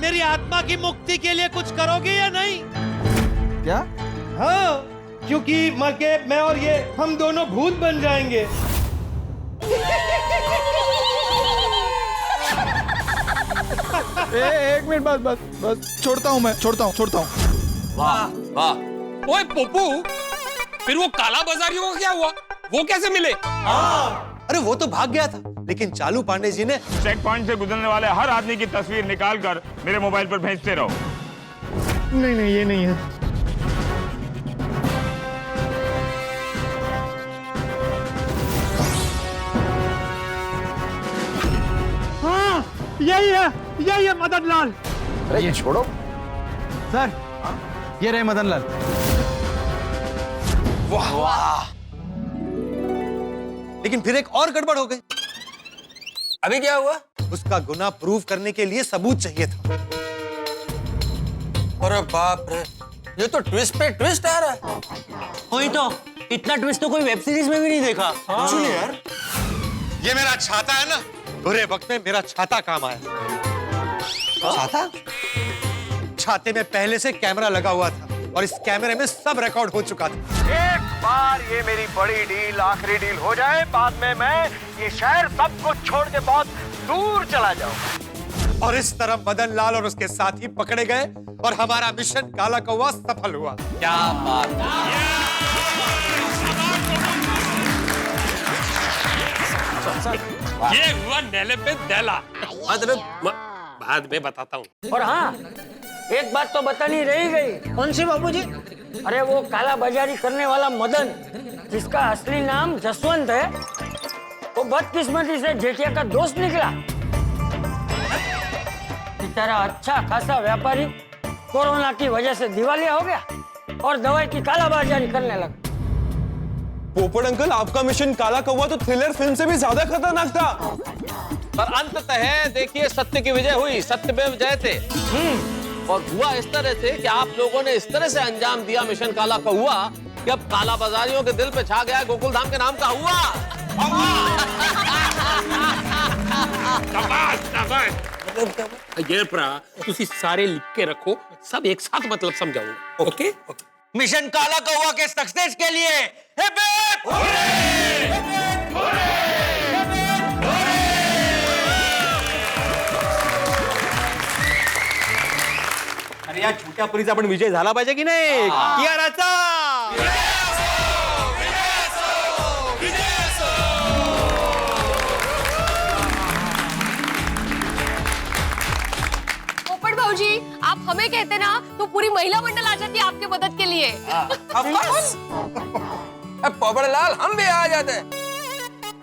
S23: मेरी आत्मा की मुक्ति के लिए कुछ करोगे या नहीं?
S19: क्या?
S23: हाँ, क्योंकि मर के मैं और ये हम दोनों भूत बन जाएंगे।
S19: एक मिनट, बस छोड़ता हूँ मैं, छोड़ता हूँ।
S7: वाह वाह। ओए पप्पू, फिर वो काला बाजारियों का क्या हुआ? वो कैसे मिले?
S3: अरे वो तो भाग गया था, लेकिन चालू पांडे जी ने
S21: चेक पॉइंट से गुजरने वाले हर आदमी की तस्वीर निकाल कर मेरे मोबाइल पर भेजते रहो।
S16: नहीं, ये नहीं है। यही है मदन लाल।
S20: अरे ये छोड़ो
S4: सर, ये रहे मदन लाल।
S19: वाह वाह, लेकिन फिर एक और गड़बड़ हो गई।
S2: अभी क्या हुआ?
S19: उसका गुनाह प्रूव करने के लिए सबूत चाहिए था।
S2: अरे बाप रे, ये तो ट्विस्ट पे ट्विस्ट आ रहा है। वही तो, इतना ट्विस्ट तो कोई वेब सीरीज में भी नहीं देखा।
S19: सुनिए यार, ये मेरा छाता है ना, बुरे वक्त में मेरा छाता काम आया। छाता? छाते में पहले से कैमरा लगा हुआ था और इस कैमरे में सब रिकॉर्ड हो चुका था।
S20: एक बार ये मेरी बड़ी डील, आखिरी डील हो जाए, बाद में मैं ये शहर सब कुछ छोड़ के बहुत दूर चला जाऊंगा।
S19: और इस तरह मदन लाल और उसके साथी पकड़े गए और हमारा मिशन काला कौवा सफल हुआ।
S6: क्या बात है।
S7: ये हुआ नेले पे देला। बाद में बताता हूँ।
S2: और हाँ, एक बात तो बतानी रही गई। कौन सी बाबूजी? अरे वो काला बाजारी करने वाला मदन, जिसका असली नाम जसवंत है, वो बदकिस्मती से जेठिया का दोस्त निकला। बेचारा अच्छा खासा व्यापारी कोरोना की वजह से दिवालिया हो गया और दवाई की काला बाजारी करने लगा।
S5: पोपट अंकल, आपका मिशन काला कौवा तो थ्रिलर फिल्म से भी ज्यादा खतरनाक था।
S6: पर अंततः देखिए, सत्य की विजय हुई, सत्य पे विजय थे। और हुआ इस तरह से कि आप लोगों ने इस तरह से अंजाम दिया मिशन काला कौवा कि अब काला बाजारियों के दिल पे छा गया गोकुल धाम के नाम का हुआ।
S7: ये प्रा, तुसी सारे लिख के रखो, सब एक साथ मतलब समझाऊंगा। ओके?
S2: मिशन काला कौवा के सक्सेस के लिए हिप हिप
S5: अरे या छोट्या परीचा पण विजय झाला पाहिजे की नाही? कियाराचा
S11: पोपट भाऊजी, आप हमें कहते ना तो पूरी महिला मंडल आ जाती आपके मदद के लिए।
S2: अब पोपट लाल, हम भी आ जाते।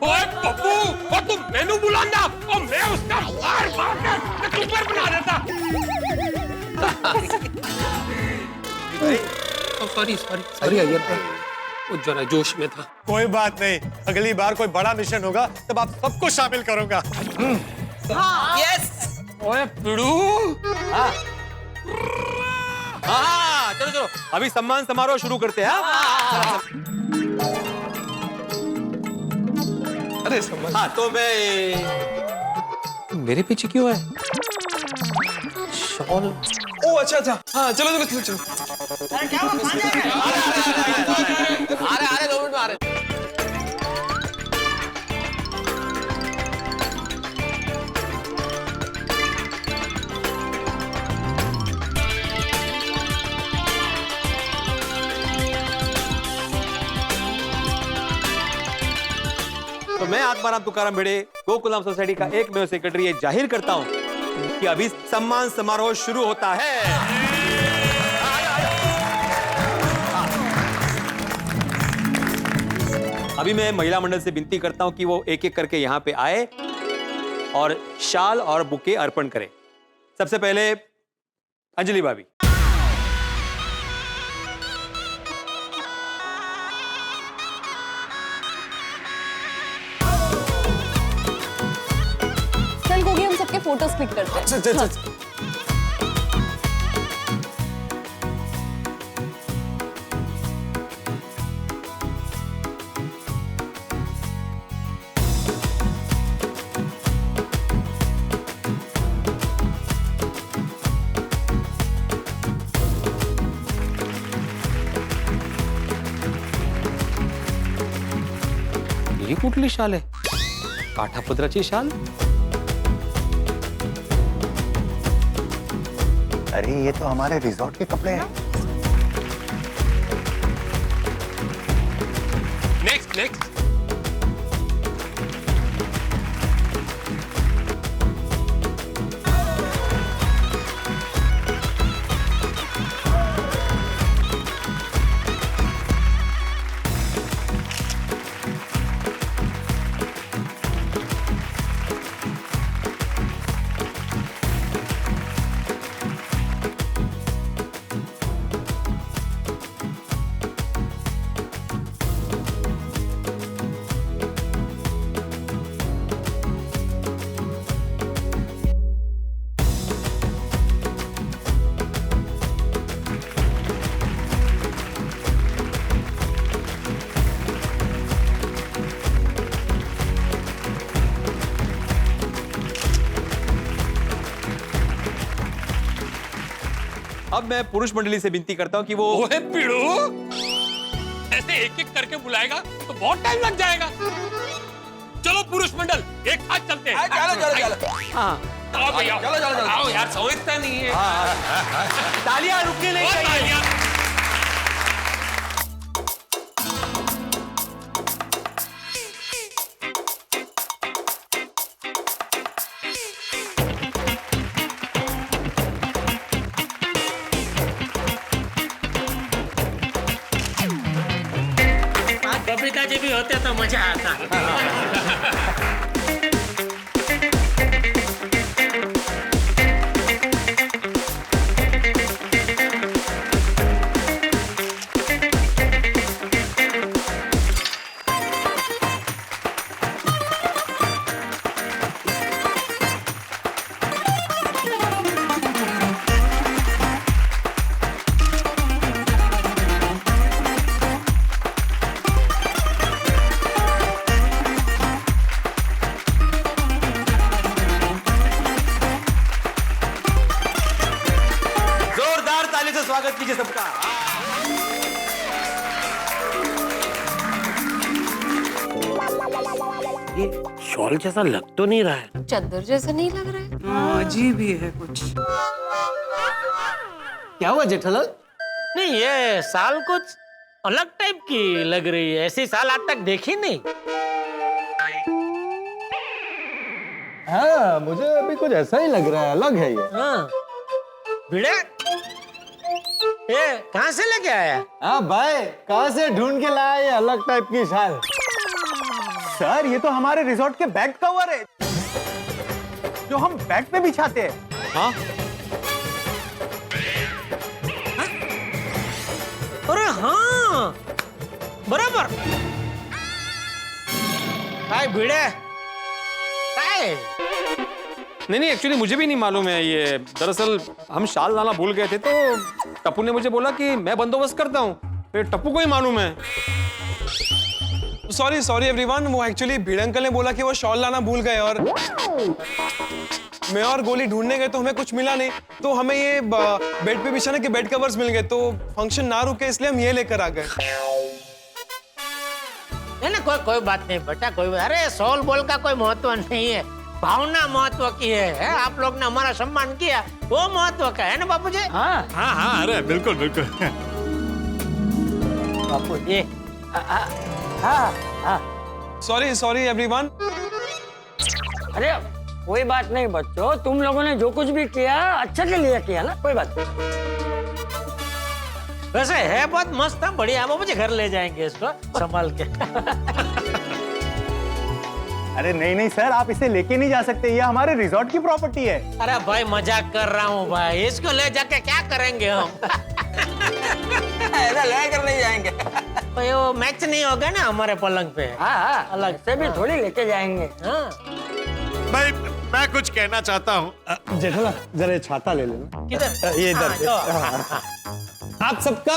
S7: ओए पप्पू, और तुम मेनू बुलाना और मैं उसका मार मार के कुकर बना देता। सॉरी अय्यर भाई, वो जरा जोश में था।
S19: कोई बात नहीं, अगली बार कोई बड़ा मिशन होगा तब आप सबको शामिल करूंगा।
S2: यस।
S7: ओए पिड़ू।
S5: हाँ हाँ, चलो चलो, अभी सम्मान समारोह शुरू करते हैं।
S6: अरे सम्मान।
S5: हाँ तो मैं, मेरे पीछे क्यों है? शॉल। ओ अच्छा अच्छा, हाँ चलो चलो चलो चलो।
S6: आ रहे 2 मिनट में आ रहे।
S5: तो मैं आत्माराम तुकाराम भिड़े, गोकुलधाम सोसाइटी का एकमेव सेक्रेटरी, ये जाहिर करता हूं कि अभी सम्मान समारोह शुरू होता है। अभी मैं महिला मंडल से विनती करता हूं कि वो एक एक करके यहां पे आए और शाल और बुके अर्पण करें। सबसे पहले अंजलि भाभी।
S11: चल गोगी, हम सबके फोटोज क्लिक करते हैं।
S5: अच्छा। ही कुठली शाल आहे? काठापदराची शाल?
S4: अरे ये तो हमारे रिजॉर्ट के कपड़े हैं।
S7: Next next.
S5: अब मैं पुरुष मंडली से विनती करता हूँ कि वो
S7: ओए पीड़ू, ऐसे एक एक करके बुलाएगा तो बहुत टाइम लग जाएगा। चलो पुरुष मंडल एक साथ चलते हैं।
S5: चलो।
S7: हाँ आओ भैया,
S5: चलो।
S7: आओ यार, समझता नहीं है।
S3: तालियां रुकने नहीं चाहिए। बबीता जी भी होते तो मजा आता।
S5: स्वागत कीजिए सबका।
S3: ये शॉल जैसा लग तो नहीं रहा है।
S11: चद्दर जैसा नहीं लग रहा है।
S3: अजीब ही है कुछ। क्या हुआ जेठालाल? नहीं, ये साल कुछ अलग टाइप की लग रही है। ऐसी साल आज तक देखी नहीं।
S4: हाँ, मुझे अभी कुछ ऐसा ही लग रहा है, अलग है ये।
S3: हाँ। भिड़े, ये कहाँ से लेके आया?
S4: हाँ भाई, कहाँ से ढूंढ के लाया ये अलग टाइप की शाल? सर, ये तो हमारे रिसोर्ट के बैक कवर है, जो हम बैग पे बिछाते हैं।
S5: हाँ?
S3: अरे हाँ, बराबर। हाय भिड़े, हाय।
S5: नहीं, एक्चुअली मुझे भी नहीं मालूम है ये। दरअसल हम शाल लाना भूल गए थे, तो टप्पू ने मुझे बोला कि मैं बंदोबस्त करता हूँ। फिर टप्पू को ही मालूम है।
S8: सॉरी एवरीवन, वो एक्चुअली भिड़ अंकल ने बोला कि वो शॉल लाना भूल गए और मैं और गोली ढूंढने गए तो हमें कुछ मिला नहीं, तो हमें ये बेड पे बिछाने के बेड कवर्स मिल गए, तो फंक्शन ना रुके इसलिए हम ये लेकर आ गए।
S3: नहीं, कोई बात नहीं बेटा, कोई। अरे शॉल बोल का कोई महत्व नहीं है, भावना महत्व की है। आप लोग ने हमारा सम्मान किया, वो महत्व का है ना बापू जी?
S16: हाँ हाँ हाँ, अरे बिल्कुल बिल्कुल।
S3: बापू जी,
S8: सॉरी एवरीवन।
S2: अरे कोई बात नहीं बच्चों, तुम लोगों ने जो कुछ भी किया अच्छे के लिए किया ना, कोई बात नहीं।
S3: वैसे है बहुत मस्त है, बढ़िया। बापू जी घर ले जाएंगे इसको संभाल के।
S4: अरे नहीं सर, आप इसे लेके नहीं जा सकते, ये हमारे रिसोर्ट की प्रॉपर्टी है।
S3: अरे भाई मजाक कर रहा हूँ भाई, इसको ले जाके क्या करेंगे हम?
S2: ऐसा लेकर नहीं जाएंगे।
S3: भाई वो मैच नहीं होगा ना हमारे पलंग पे।
S2: हाँ, अलग से भी थोड़ी लेके जाएंगे।
S3: हाँ।
S16: भाई मैं कुछ कहना चाहता हूँ।
S4: जेठालाल, जरा ये छाता ले लेना।
S3: किधर?
S4: ये इधर।
S8: आप सबका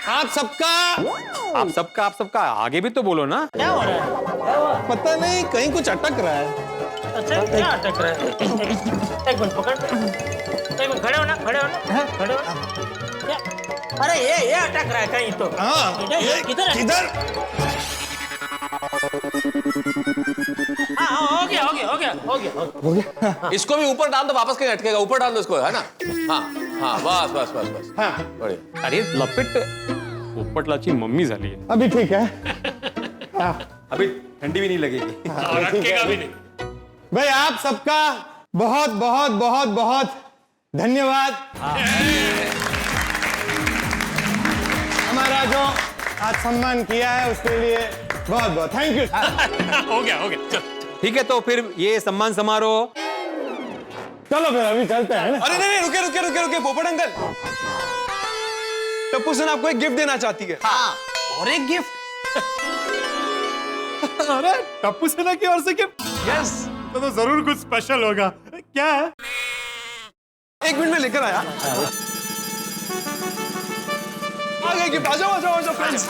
S5: आप सबका आगे भी तो बोलो ना।
S3: क्या हो रहा है?
S8: पता नहीं, कहीं कुछ अटक रहा है।
S3: अच्छा, क्या अटक रहा है? एक मिनट पकड़। एक मिनट, खड़े हो ना, खड़े हो ना। क्या? अरे ये अटक रहा है कहीं तो।
S8: हाँ,
S3: किधर? हाँ, हो गया।
S6: इसको भी ऊपर डाल दो, वापस कहीं अटकेगा। ऊपर डाल दो इसको, है ना? हाँ, बस।
S8: हाँ।
S6: बढ़िया।
S5: अरे लपेट, पोपट लाची मम्मी झाली है।
S4: अभी ठीक है।
S5: अभी ठंडी भी नहीं लगेगी
S16: और अटकेगा भी नहीं।
S13: भाई आप सबका बहुत बहुत बहुत बहुत धन्यवाद। हमारा जो आज सम्मान किया है उसके लिए बहुत बहुत थैंक यू।
S16: हो गया चल।
S5: ठीक है, तो फिर ये सम्मान समारोह।
S13: चलो फिर अभी चलते हैं ना।
S8: अरे नहीं, रुके पोपट अंकल, टप्पू सेन आपको एक गिफ्ट देना चाहती है।
S3: हाँ, और एक गिफ्ट?
S16: अरे टप्पू सेना की ओर से गिफ्ट?
S8: यस।
S16: तो जरूर कुछ स्पेशल होगा। क्या है?
S8: 1 मिनट में लेकर आया। आ गए गिफ्ट। आ जाओ फ्रेंड्स।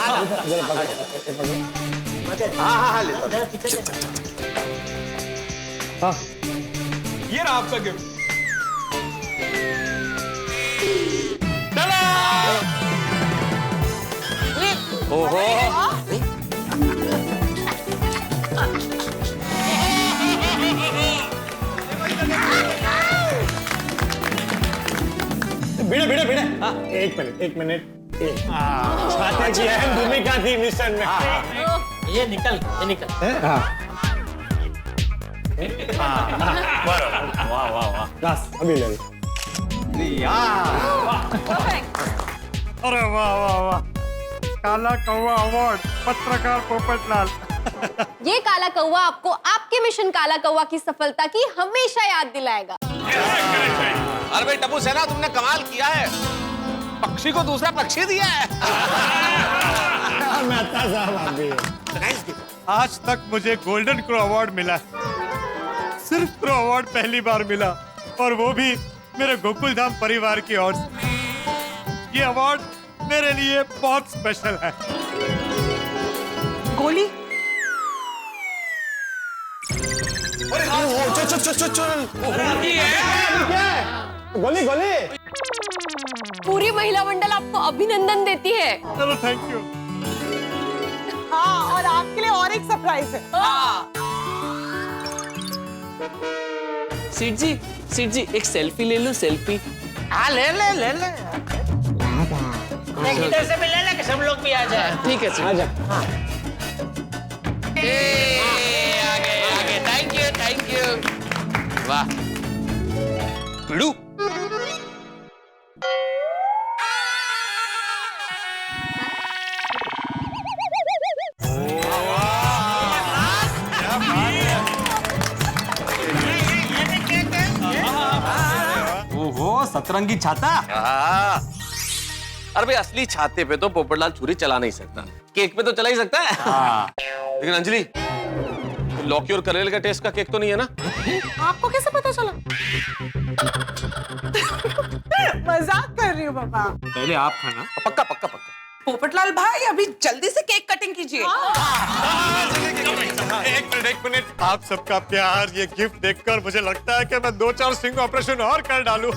S8: हाँ, ये रहा आपका गिफ्ट।
S6: ओहो
S16: भिड़े भिड़े भिड़े एक मिनट छाते की अहम भूमिका थी मिशन में।
S3: ये निकल
S16: वाह वाह वाह बस अभी ले लो। अरे वाह वाह वाह काला कौवा अवार्ड पत्रकार पोपटलाल।
S11: ये काला कौवा आपको आपके मिशन काला कौवा की सफलता की हमेशा याद दिलाएगा।
S6: अरे भाई टप्पू सेना तुमने कमाल किया है, पक्षी को दूसरा पक्षी दिया है।
S16: मेहता साहब आप भी। आज तक मुझे गोल्डन क्रो अवार्ड मिला, सिर्फ क्रो अवार्ड पहली बार मिला और वो भी मेरे गोकुल धाम परिवार की ओर से। ये अवार्ड मेरे लिए बहुत स्पेशल है।
S10: गोली
S16: गोली गोली
S11: पूरी महिला मंडल आपको अभिनंदन देती है।
S16: चलो थैंक यू।
S10: हाँ, और आपके लिए और एक सरप्राइज है।
S18: सेठ जी एक सेल्फी ले लो, सेल्फी।
S3: हाँ ले इधर से भी ले ले कि सब लोग भी आ जाए।
S18: ठीक है
S16: आ जा।
S6: आगे थैंक यू। वाह पिड़ू
S5: ओहो सतरंगी छाता।
S6: अरे भाई असली छाते पे तो पोपटलाल छुरी चला नहीं सकता, केक पे तो चला ही सकता है। लेकिन अंजलि लौकी और करेले का टेस्ट का केक तो नहीं है ना?
S10: आपको कैसे पता चला? मजाक कर रही हूँ पापा।
S5: पहले आप खाना।
S6: पक्का पक्का पक्का।
S15: पोपटलाल भाई अभी जल्दी से केक कटिंग कीजिए।
S16: एक मिनट आप सबका प्यार, ये गिफ्ट देखकर मुझे लगता है कि मैं 2-4 स्विंग ऑपरेशन और कर डालूं।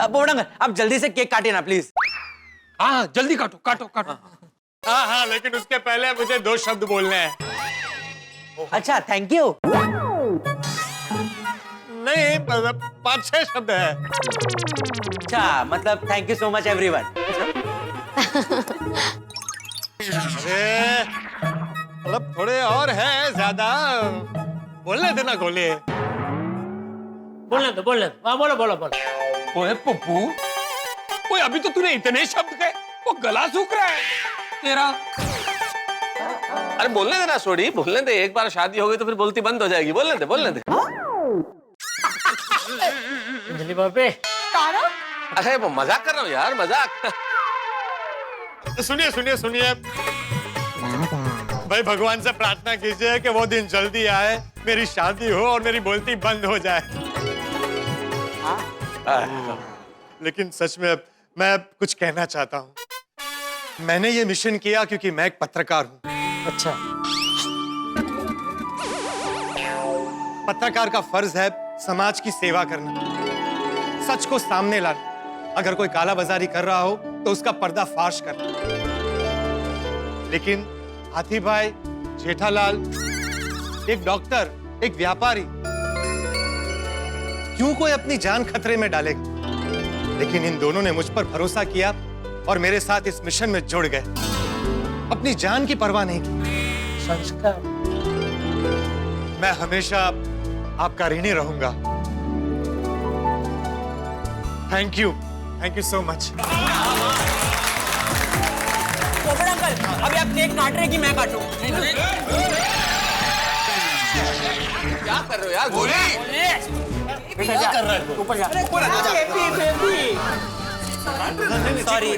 S19: बोर्डंग आप जल्दी से केक काटिए ना प्लीज।
S7: हाँ जल्दी काटो।
S16: हाँ लेकिन उसके पहले मुझे 2 शब्द बोलने हैं।
S19: अच्छा थैंक यू।
S16: नहीं 5-6 शब्द है।
S19: अच्छा मतलब thank you so much everyone.
S16: अरे मतलब थोड़े और है ज्यादा, बोलने देना गोले।
S3: बोलने दो बोलो।
S7: ओए पप्पू, ओए अभी तो तूने इतने शब्द कहे, वो गला सूख रहा है तेरा।
S6: अरे बोलने देना सोडी, बोलने दे। एक बार शादी हो गई तो फिर बोलती बंद हो जाएगी। बोलने दे।
S3: अंजलि बाबे
S6: अरे वो मजाक कर रहा हूँ यार, मजाक।
S16: सुनिए भाई भगवान से प्रार्थना कीजिए कि वो दिन जल्दी आए, मेरी शादी हो और मेरी बोलती बंद हो जाए। लेकिन सच में मैं कुछ कहना चाहता हूँ। मैंने ये मिशन किया क्योंकि मैं एक पत्रकार हूँ।
S3: अच्छा।
S16: पत्रकार का फर्ज है समाज की सेवा करना, सच को सामने लाना। अगर कोई कालाबाजारी कर रहा हो तो उसका पर्दाफाश करना। लेकिन हाथी भाई, जेठालाल, एक डॉक्टर, एक व्यापारी, क्यों कोई अपनी जान खतरे में डालेगा? लेकिन इन दोनों ने मुझ पर भरोसा किया और मेरे साथ इस मिशन में जुड़ गए। अपनी जान की परवाह नहीं की।
S3: संस्कार।
S16: मैं हमेशा आपका ऋणी रहूंगा। Thank you so much.
S19: Uncle अभी आप केक काट रहे हैं कि मैं काटूं?
S6: क्या कर रहे हो यार? गोली
S19: क्या कर रहा है? ऊपर जा। सॉरी।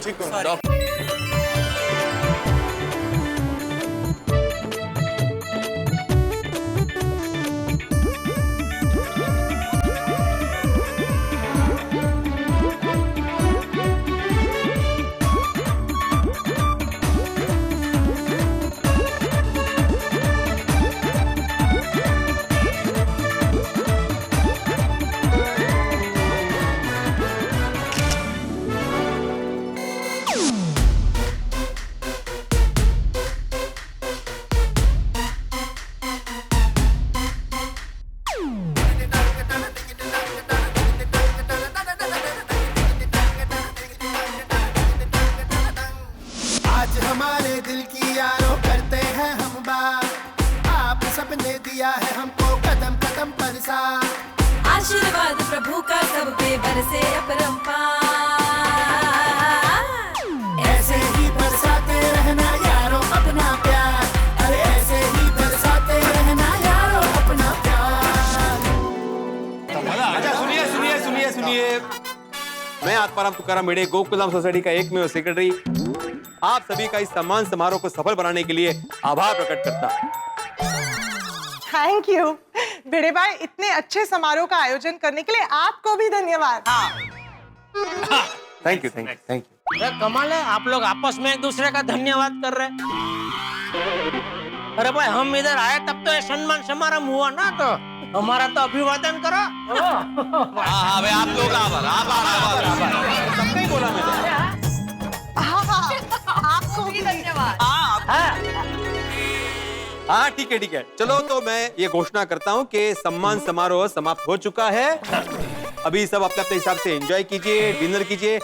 S9: साहब ने दिया है हमको कदम कदम पर साथ।
S12: आशीर्वाद प्रभु का सब पे बरसे अपरंपार।
S9: ऐसे ही बरसाते रहना यारों अपना प्यार, अरे ऐसे ही बरसाते रहना यारों अपना प्यार।
S5: अच्छा सुनिए सुनिए सुनिए सुनिए, मैं आत्माराम तुकाराम भिड़े गोकुलधाम सोसाइटी का एकमेव सेक्रेटरी आप सभी का इस सम्मान समारोह को सफल बनाने के लिए आभार प्रकट करता हूं।
S10: थैंक यू भिड़े भाई, इतने अच्छे समारोह का आयोजन करने के लिए आपको भी धन्यवाद।
S5: Thank you thank you thank you.
S3: कमाल है, आप लोग आपस में एक दूसरे का धन्यवाद कर रहे हैं। अरे भाई हम इधर आए तब तो ये सम्मान समारोह हुआ ना, तो हमारा तो अभिवादन करो।
S5: हाँ भाई आप लोग आभार आभार आभार आभार सबका ही बोला मैंने।
S10: आपको भी धन्यवाद।
S5: हाँ ठीक है चलो, तो मैं ये घोषणा करता हूँ कि सम्मान समारोह समाप्त हो चुका है। अभी सब अपने अपने हिसाब से एंजॉय कीजिए, डिनर कीजिए।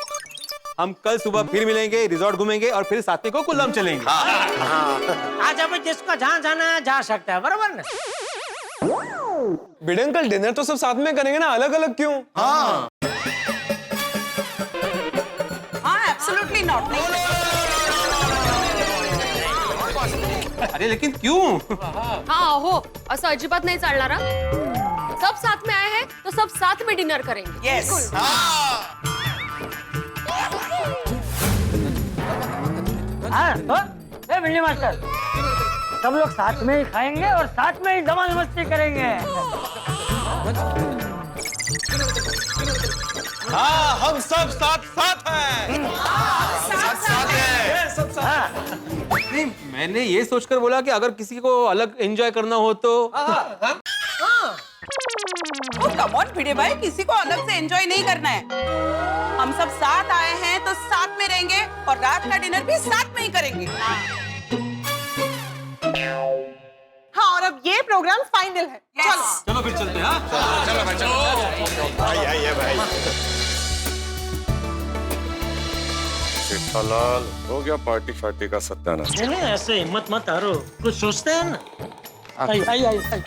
S5: हम कल सुबह फिर मिलेंगे, रिजॉर्ट घूमेंगे और फिर साथ में गोकुलधाम चलेंगे।
S3: आज अभी जिसको जहाँ जाना है जा सकता है, बराबर ना?
S8: भिड़े अंकल डिनर तो सब साथ में करेंगे ना, अलग अलग क्यों?
S14: हाँ एब्सोल्युटली नॉट।
S5: अरे लेकिन क्यों?
S11: हाँ हो, असं अजिबात नाही चालणार हा. सब साथ में आए हैं तो सब साथ में डिनर करेंगे।
S14: यस
S2: ए मिल्ली मास्टर, सब लोग साथ में ही खाएंगे और साथ में ही धमाल मस्ती करेंगे।
S5: हाँ हम सब साथ साथ हैं।
S14: साथ
S5: हैं। सब साथ। नहीं मैंने ये सोचकर बोला कि अगर किसी को अलग एंजॉय करना हो तो।
S14: कम ऑन भिड़े भाई, किसी को अलग से एंजॉय नहीं करना है। हम सब साथ आए हैं तो साथ में रहेंगे और रात का डिनर भी साथ में ही करेंगे।
S10: हाँ और अब ये प्रोग्राम फाइनल है। चलो
S5: चलो फिर चलते हैं। हाँ
S21: चलो भाई चलो
S13: आइए भाई।
S21: जेठालाल हो गया पार्टी फार्टी का सत्यानाश।
S3: नहीं ऐसे हिम्मत मत हारो, कुछ सोचते हैं ना। आई आई आई, आई।